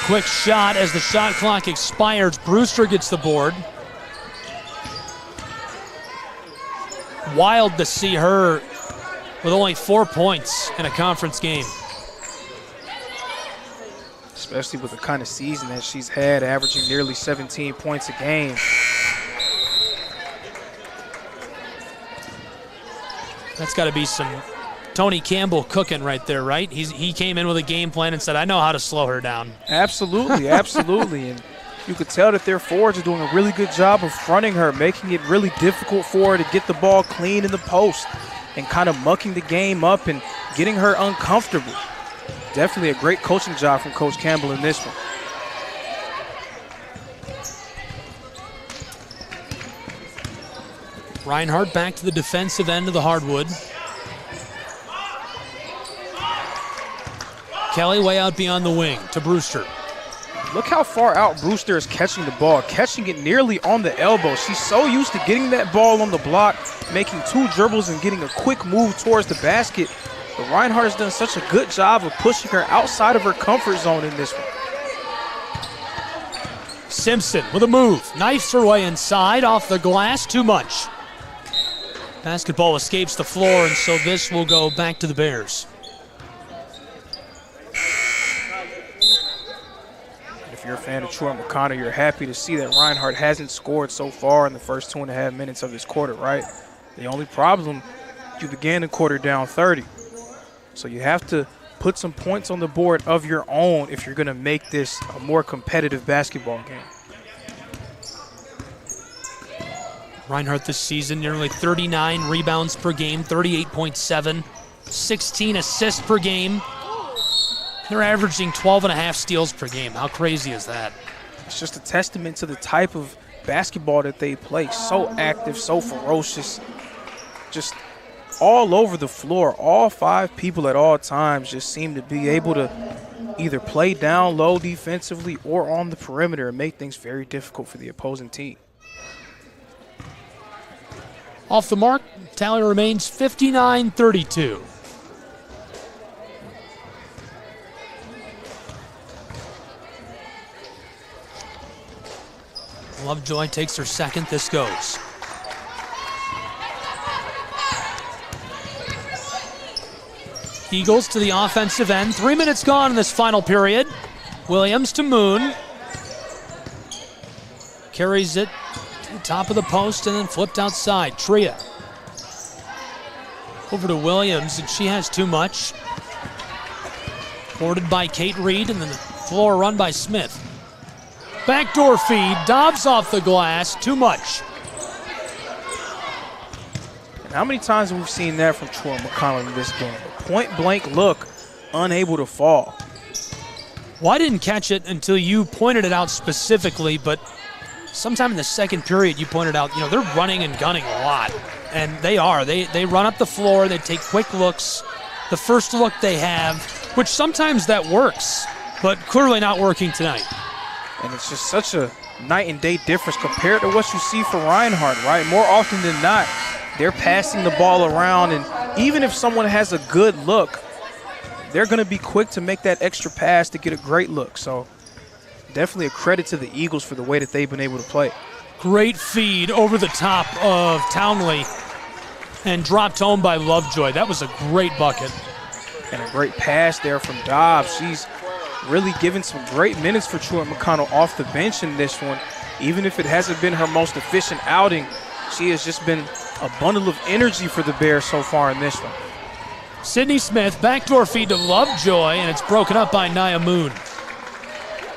Quick shot as the shot clock expires. Brewster gets the board. Wild to see her with only 4 points in a conference game. Especially with the kind of season that she's had, averaging nearly 17 points a game. That's got to be some Tony Campbell cooking right there, right? He came in with a game plan and said, I know how to slow her down. Absolutely, absolutely. And you could tell that their forwards are doing a really good job of fronting her, making it really difficult for her to get the ball clean in the post and kind of mucking the game up and getting her uncomfortable. Definitely a great coaching job from Coach Campbell in this one. Reinhardt back to the defensive end of the hardwood. Kelly way out beyond the wing to Brewster. Look how far out Brewster is catching the ball, catching it nearly on the elbow. She's so used to getting that ball on the block, making 2 dribbles and getting a quick move towards the basket. But Reinhardt has done such a good job of pushing her outside of her comfort zone in this one. Simpson with a move, knifes her way inside, off the glass, too much. Basketball escapes the floor, and so this will go back to the Bears. If you're a fan of Truett McConnell, you're happy to see that Reinhardt hasn't scored so far in the first 2.5 minutes of this quarter, right? The only problem, you began the quarter down 30. So you have to put some points on the board of your own if you're going to make this a more competitive basketball game. Reinhardt this season, nearly 39 rebounds per game, 38.7, 16 assists per game. They're averaging 12.5 steals per game. How crazy is that? It's just a testament to the type of basketball that they play. So active, so ferocious, just all over the floor. All 5 people at all times just seem to be able to either play down low defensively or on the perimeter and make things very difficult for the opposing team. Off the mark, tally remains 59-32. Lovejoy takes her second. This goes. Eagles to the offensive end. 3 minutes gone in this final period. Williams to Moon. Carries it to the top of the post and then flipped outside. Tria. Over to Williams, and she has too much. Boarded by Kate Reed, and then the floor run by Smith. Backdoor feed, Dobbs off the glass, too much. And how many times have we seen that from Truett McConnell in this game? A point-blank look, unable to fall. Well, I didn't catch it until you pointed it out specifically, but sometime in the second period you pointed out, you know, they're running and gunning a lot. And they are. They run up the floor, they take quick looks. The first look they have, which sometimes that works, but clearly not working tonight. And it's just such a night and day difference compared to what you see for Reinhardt, right? More often than not, they're passing the ball around, and even if someone has a good look, they're going to be quick to make that extra pass to get a great look. So definitely a credit to the Eagles for the way that they've been able to play. Great feed over the top of Townley and dropped home by Lovejoy. That was a great bucket. And a great pass there from Dobbs. She's really given some great minutes for Truett McConnell off the bench in this one. Even if it hasn't been her most efficient outing, she has just been a bundle of energy for the Bears so far in this one. Sydney Smith, backdoor feed to Lovejoy, and it's broken up by Nia Moon.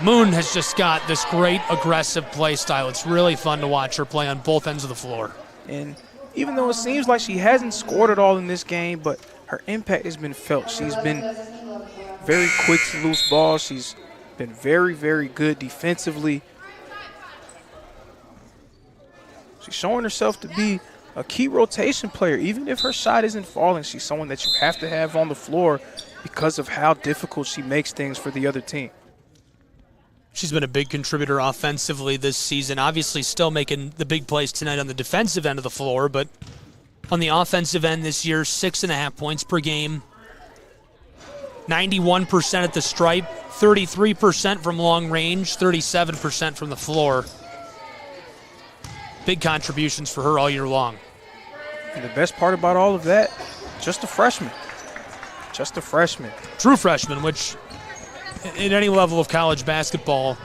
Moon has just got this great aggressive play style. It's really fun to watch her play on both ends of the floor. And even though it seems like she hasn't scored at all in this game, but her impact has been felt. She's been very quick to loose balls. She's been very, very good defensively. She's showing herself to be a key rotation player. Even if her shot isn't falling, she's someone that you have to have on the floor because of how difficult she makes things for the other team. She's been a big contributor offensively this season. Obviously still making the big plays tonight on the defensive end of the floor, but on the offensive end this year, 6.5 points per game. 91% at the stripe, 33% from long range, 37% from the floor. Big contributions for her all year long. And the best part about all of that, just a freshman. Just a freshman. True freshman, which at any level of college basketball,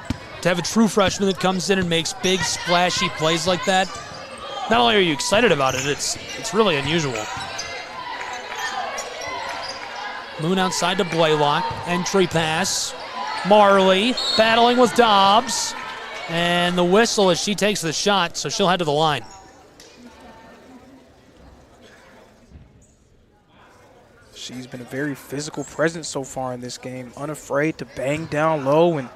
to have a true freshman that comes in and makes big, splashy plays like that, not only are you excited about it, it's really unusual. Moon outside to Blaylock. Entry pass. Marley battling with Dobbs. And the whistle as she takes the shot, so she'll head to the line. She's been a very physical presence so far in this game, unafraid to bang down low and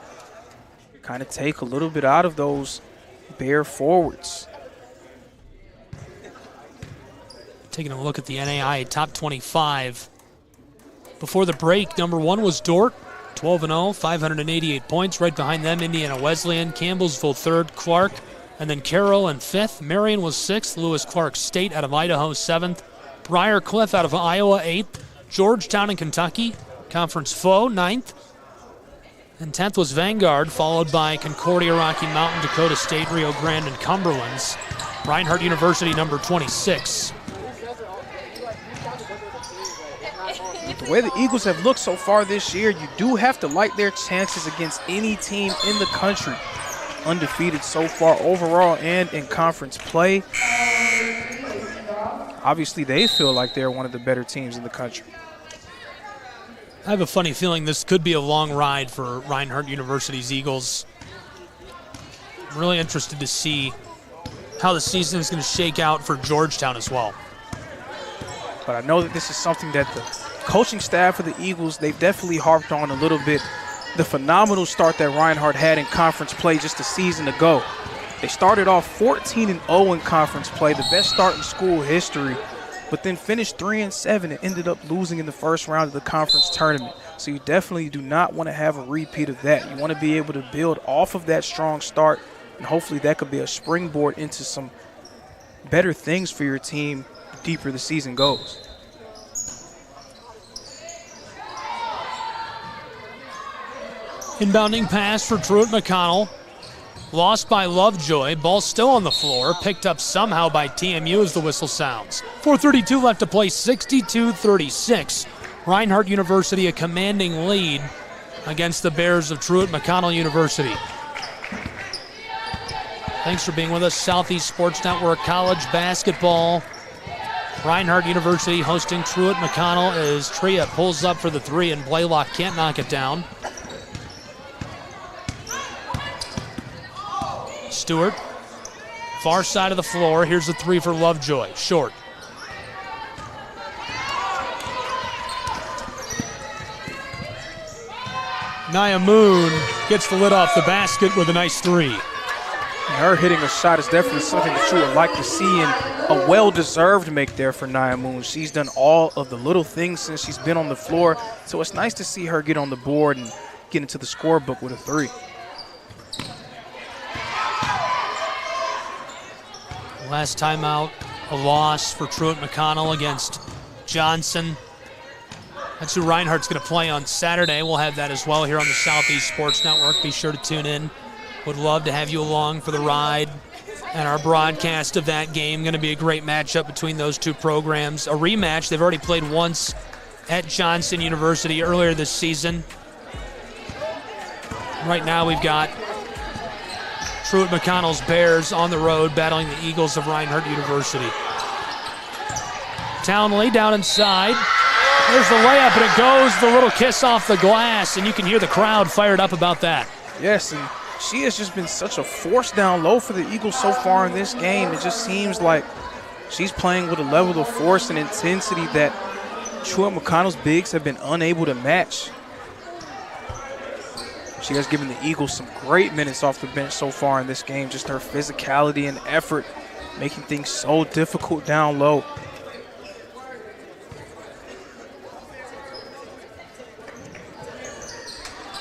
kind of take a little bit out of those Bear forwards. Taking a look at the NAIA top 25. Before the break, number 1 was Dort, 12-0, 588 points. Right behind them, Indiana Wesleyan, Campbellsville 3rd, Clark, and then Carroll in 5th. Marion was 6th, Lewis Clark State out of Idaho 7th, Briar Cliff out of Iowa 8th, Georgetown in Kentucky, conference foe 9th, and 10th was Vanguard, followed by Concordia, Rocky Mountain, Dakota State, Rio Grande, and Cumberlands. Reinhardt University number 26. The way the Eagles have looked so far this year, you do have to like their chances against any team in the country. Undefeated so far overall and in conference play. Obviously, they feel like they're one of the better teams in the country. I have a funny feeling this could be a long ride for Reinhardt University's Eagles. I'm really interested to see how the season is going to shake out for Georgetown as well. But I know that this is something that the coaching staff for the Eagles, they've definitely harped on a little bit. The phenomenal start that Reinhardt had in conference play just a season ago. They started off 14-0 in conference play, the best start in school history, but then finished 3-7 and ended up losing in the first round of the conference tournament. So you definitely do not want to have a repeat of that. You want to be able to build off of that strong start, and hopefully that could be a springboard into some better things for your team the deeper the season goes. Inbounding pass for Truett McConnell. Lost by Lovejoy. Ball still on the floor. Picked up somehow by TMU as the whistle sounds. 4:32 left to play, 62-36. Reinhardt University a commanding lead against the Bears of Truett McConnell University. Thanks for being with us. Southeast Sports Network College Basketball. Reinhardt University hosting Truett McConnell as Truett pulls up for the 3 and Blaylock can't knock it down. Stewart, far side of the floor. Here's the 3 for Lovejoy, short. Nia Moon gets the lid off the basket with a nice 3. Her hitting a shot is definitely something that you would like to see, and a well-deserved make there for Nia Moon. She's done all of the little things since she's been on the floor, so it's nice to see her get on the board and get into the scorebook with a 3. Last time out, a loss for Truett McConnell against Johnson. That's who Reinhardt's going to play on Saturday. We'll have that as well here on the Southeast Sports Network. Be sure to tune in. Would love to have you along for the ride and our broadcast of that game. Going to be a great matchup between those two programs. A rematch. They've already played once at Johnson University earlier this season. Right now we've got Truett McConnell's Bears on the road battling the Eagles of Reinhardt University. Townley down inside. There's the layup, and it goes the little kiss off the glass, and you can hear the crowd fired up about that. Yes, and she has just been such a force down low for the Eagles so far in this game. It just seems like She's playing with a level of force and intensity that Truett McConnell's bigs have been unable to match. She has given the Eagles some great minutes off the bench so far in this game. Just her physicality and effort making things so difficult down low.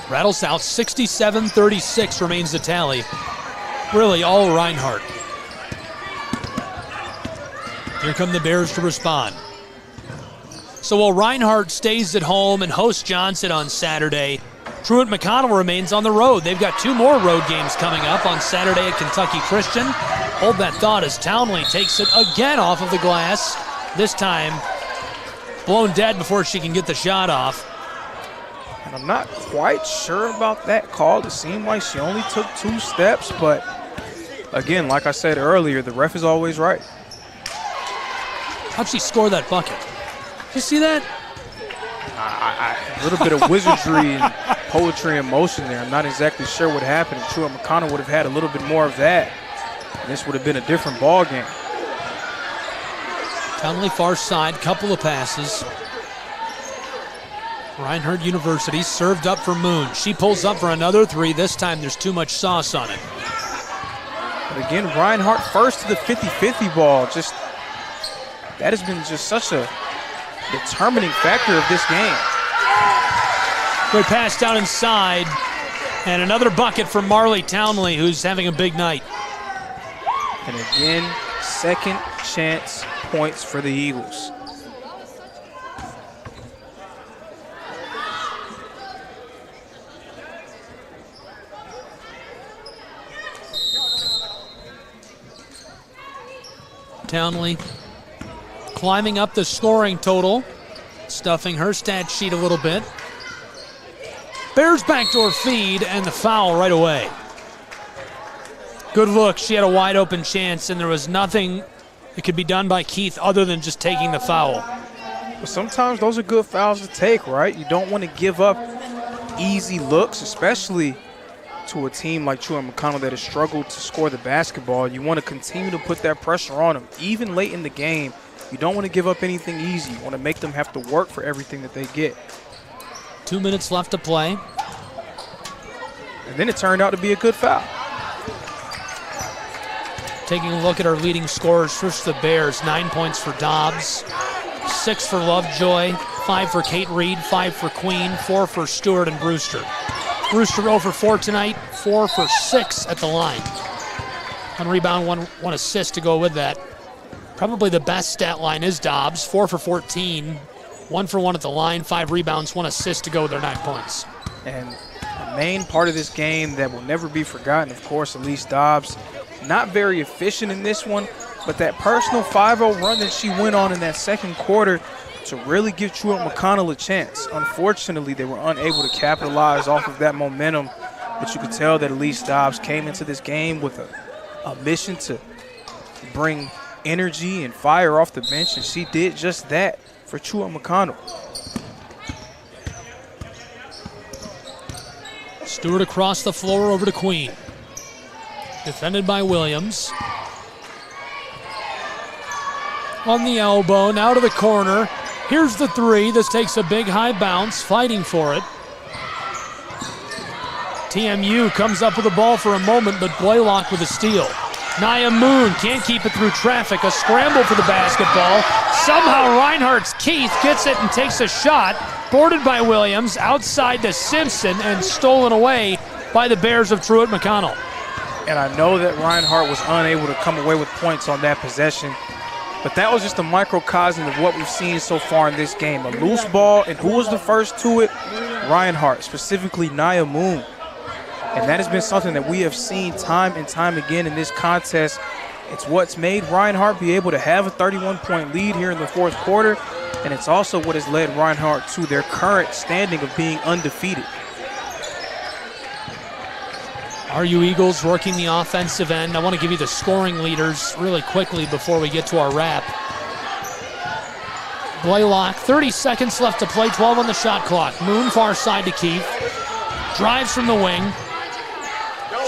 Rattles out 67-36 remains the tally. Really all Reinhardt. Here come the Bears to respond. So while Reinhardt stays at home and hosts Johnson on Saturday, Truett McConnell remains on the road. They've got 2 more road games coming up on Saturday at Kentucky Christian. Hold that thought as Townley takes it again off of the glass. This time blown dead before she can get the shot off. And I'm not quite sure about that call. It seemed like she only took 2 steps, but again, like I said earlier, the ref is always right. How'd she score that bucket? Did you see that? A little bit of wizardry and poetry in motion there. I'm not exactly sure what happened. And Truett McConnell would have had a little bit more of that. This would have been a different ball game. Townley far side, couple of passes. Reinhardt University served up for Moon. She pulls up for another 3. This time there's too much sauce on it. But again, Reinhardt first to the 50-50 ball. Just that has been just such a determining factor of this game. Good pass down inside. And another bucket for Marley Townley, who's having a big night. And again, second chance points for the Eagles. Townley climbing up the scoring total, stuffing her stat sheet a little bit. Bears backdoor feed and the foul right away. Good look. She had a wide open chance and there was nothing that could be done by Keith other than just taking the foul. But sometimes those are good fouls to take, right? You don't want to give up easy looks, especially to a team like Truett McConnell that has struggled to score the basketball. You want to continue to put that pressure on them. Even late in the game, you don't want to give up anything easy. You want to make them have to work for everything that they get. 2 minutes left to play. And then it turned out to be a good foul. Taking a look at our leading scorers, first the Bears, 9 points for Dobbs, 6 for Lovejoy, 5 for Kate Reed, 5 for Queen, 4 for Stewart and Brewster. Brewster 0 for 4 tonight, 4 for 6 at the line. 1 rebound, one assist to go with that. Probably the best stat line is Dobbs, 4 for 14, 1 for 1 at the line, 5 rebounds, 1 assist to go with their 9 points. And the main part of this game that will never be forgotten, of course, Elise Dobbs, not very efficient in this one, but that personal 5-0 run that she went on in that second quarter to really give Truett McConnell a chance. Unfortunately, they were unable to capitalize off of that momentum, but you could tell that Elise Dobbs came into this game with a mission to bring energy and fire off the bench, and she did just that for Truett McConnell. Stewart across the floor over to Queen. Defended by Williams. On the elbow, now to the corner. Here's the 3. This takes a big high bounce, fighting for it. TMU comes up with the ball for a moment, but Blaylock with a steal. Nia Moon can't keep it through traffic. A scramble for the basketball. Somehow Reinhardt's Keith gets it and takes a shot. Boarded by Williams, outside to Simpson, and stolen away by the Bears of Truett McConnell. And I know that Reinhardt was unable to come away with points on that possession, but that was just a microcosm of what we've seen so far in this game. A loose ball, and who was the first to it? Reinhardt, specifically Nia Moon. And that has been something that we have seen time and time again in this contest. It's what's made Reinhardt be able to have a 31-point lead here in the fourth quarter, and it's also what has led Reinhardt to their current standing of being undefeated. RU Eagles working the offensive end. I want to give you the scoring leaders really quickly before we get to our wrap. Blaylock, 30 seconds left to play, 12 on the shot clock. Moon far side to Keith. Drives from the wing.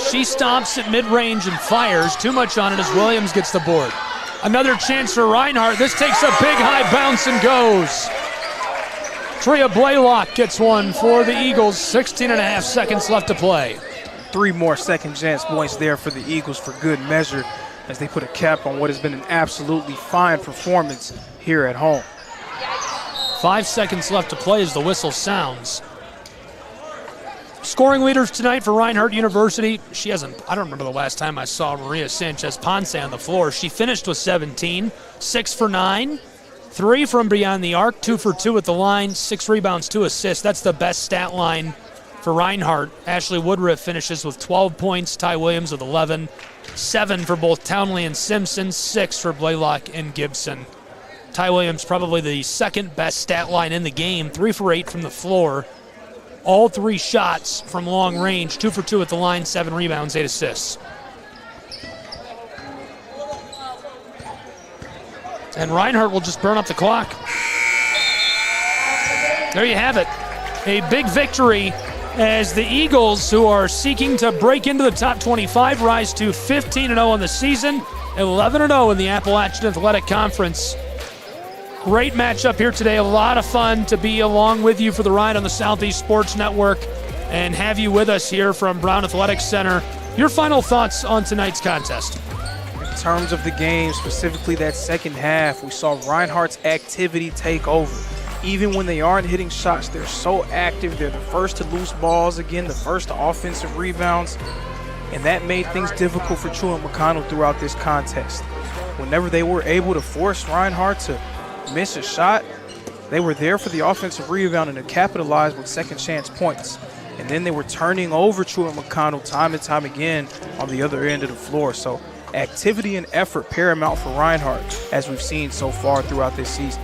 She stops at mid-range and fires. Too much on it as Williams gets the board. Another chance for Reinhardt. This takes a big high bounce and goes. Tria Blaylock gets one for the Eagles. 16.5 seconds left to play. 3 more second chance points there for the Eagles for good measure as they put a cap on what has been an absolutely fine performance here at home. 5 seconds left to play as the whistle sounds. Scoring leaders tonight for Reinhardt University. I don't remember the last time I saw Maria Sanchez-Ponce on the floor. She finished with 17, 6 for 9, 3 from beyond the arc, 2 for 2 at the line, 6 rebounds, 2 assists. That's the best stat line for Reinhardt. Ashley Woodruff finishes with 12 points, Ty Williams with 11, 7 for both Townley and Simpson, 6 for Blaylock and Gibson. Ty Williams probably the second best stat line in the game, 3 for 8 from the floor. All 3 shots from long range, 2 for 2 at the line, 7 rebounds, 8 assists. And Reinhardt will just burn up the clock. There you have it. A big victory as the Eagles, who are seeking to break into the top 25, rise to 15-0 on the season, 11-0 in the Appalachian Athletic Conference. Great matchup here today. A lot of fun to be along with you for the ride on the Southeast Sports Network and have you with us here from Brown Athletics Center. Your final thoughts on tonight's contest? In terms of the game, specifically that second half, we saw Reinhardt's activity take over. Even when they aren't hitting shots, they're so active. They're the first to lose balls again, the first to offensive rebounds, and that made things difficult for Truett McConnell throughout this contest. Whenever they were able to force Reinhardt to miss a shot, they were there for the offensive rebound and to capitalize with second chance points. And then they were turning over Truett McConnell time and time again on the other end of the floor. So activity and effort paramount for Reinhardt, as we've seen so far throughout this season.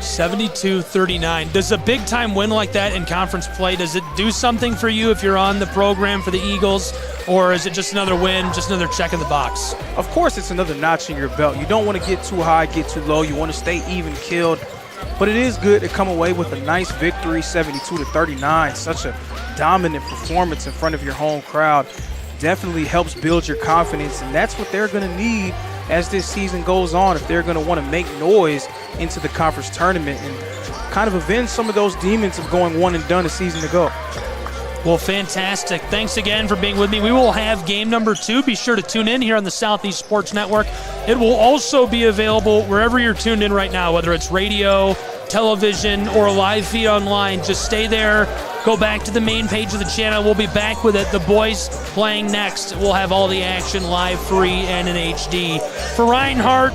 72-39. Does a big-time win like that in conference play, does it do something for you if you're on the program for the Eagles, or is it just another win, just another check in the box? Of course it's another notch in your belt. You don't want to get too high, get too low. You want to stay even-keeled. But it is good to come away with a nice victory, 72-39. Such a dominant performance in front of your home crowd. Definitely helps build your confidence, and that's what they're going to need as this season goes on if they're going to want to make noise into the conference tournament and kind of avenge some of those demons of going one and done a season ago. Well, fantastic. Thanks again for being with me. We will have game number 2. Be sure to tune in here on the Southeast Sports Network. It will also be available wherever you're tuned in right now, whether it's radio, television, or a live feed online. Just stay there. Go back to the main page of the channel. We'll be back with it. The boys playing next. We'll have all the action live, free, and in HD. For Reinhardt,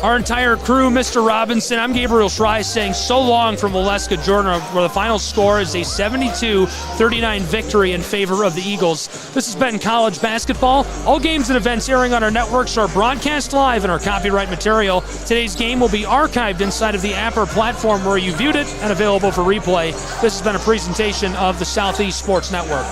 our entire crew, Mr. Robinson, I'm Gabriel Schrei saying so long from Valeska, Georgia, where the final score is a 72-39 victory in favor of the Eagles. This has been College Basketball. All games and events airing on our networks are broadcast live in our copyright material. Today's game will be archived inside of the Apper platform where you viewed it and available for replay. This has been a presentation of the Southeast Sports Network.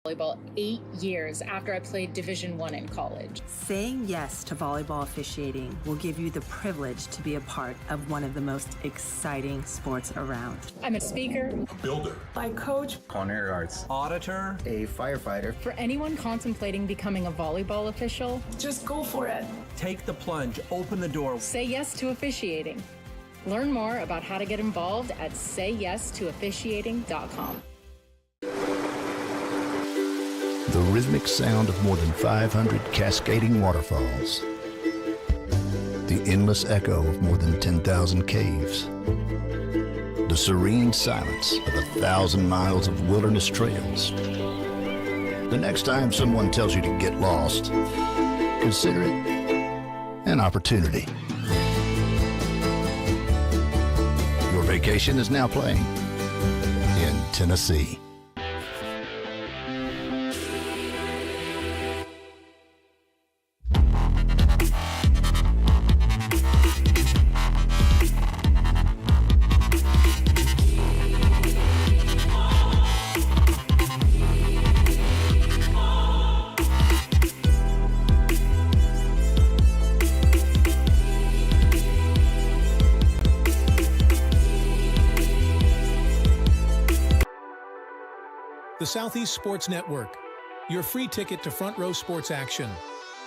Volleyball 8 years after I played Division I in college. Saying yes to volleyball officiating will give you the privilege to be a part of one of the most exciting sports around. I'm a speaker, a builder, I coach, culinary arts, auditor, a firefighter. For anyone contemplating becoming a volleyball official, just go for it. Take the plunge, open the door. Say yes to officiating. Learn more about how to get involved at sayyes2officiating.com. The rhythmic sound of more than 500 cascading waterfalls. The endless echo of more than 10,000 caves. The serene silence of 1,000 miles of wilderness trails. The next time someone tells you to get lost, consider it an opportunity. Your vacation is now playing in Tennessee. The Southeast Sports Network, your free ticket to front row sports action.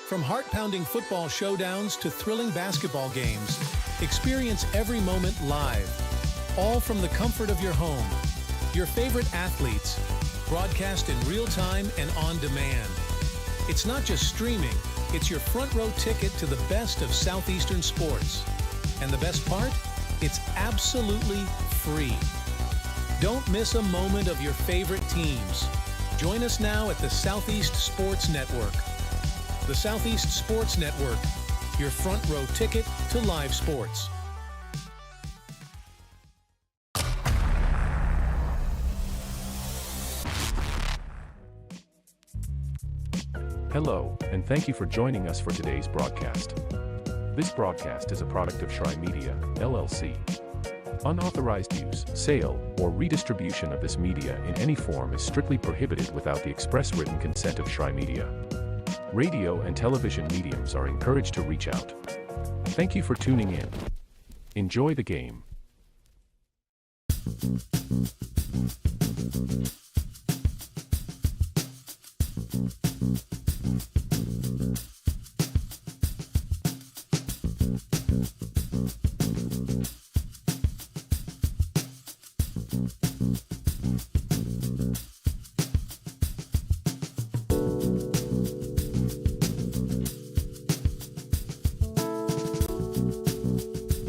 From heart-pounding football showdowns to thrilling basketball games, experience every moment live, all from the comfort of your home. Your favorite athletes, broadcast in real time and on demand. It's not just streaming, it's your front row ticket to the best of Southeastern sports. And the best part? It's absolutely free. Don't miss a moment of your favorite teams. Join us now at the Southeast Sports Network. The Southeast Sports Network, your front row ticket to live sports. Hello, and thank you for joining us for today's broadcast. This broadcast is a product of Shrine Media, LLC. Unauthorized use, sale, or redistribution of this media in any form is strictly prohibited without the express written consent of Shrine Media. Radio and television mediums are encouraged to reach out. Thank you for tuning in. Enjoy the game.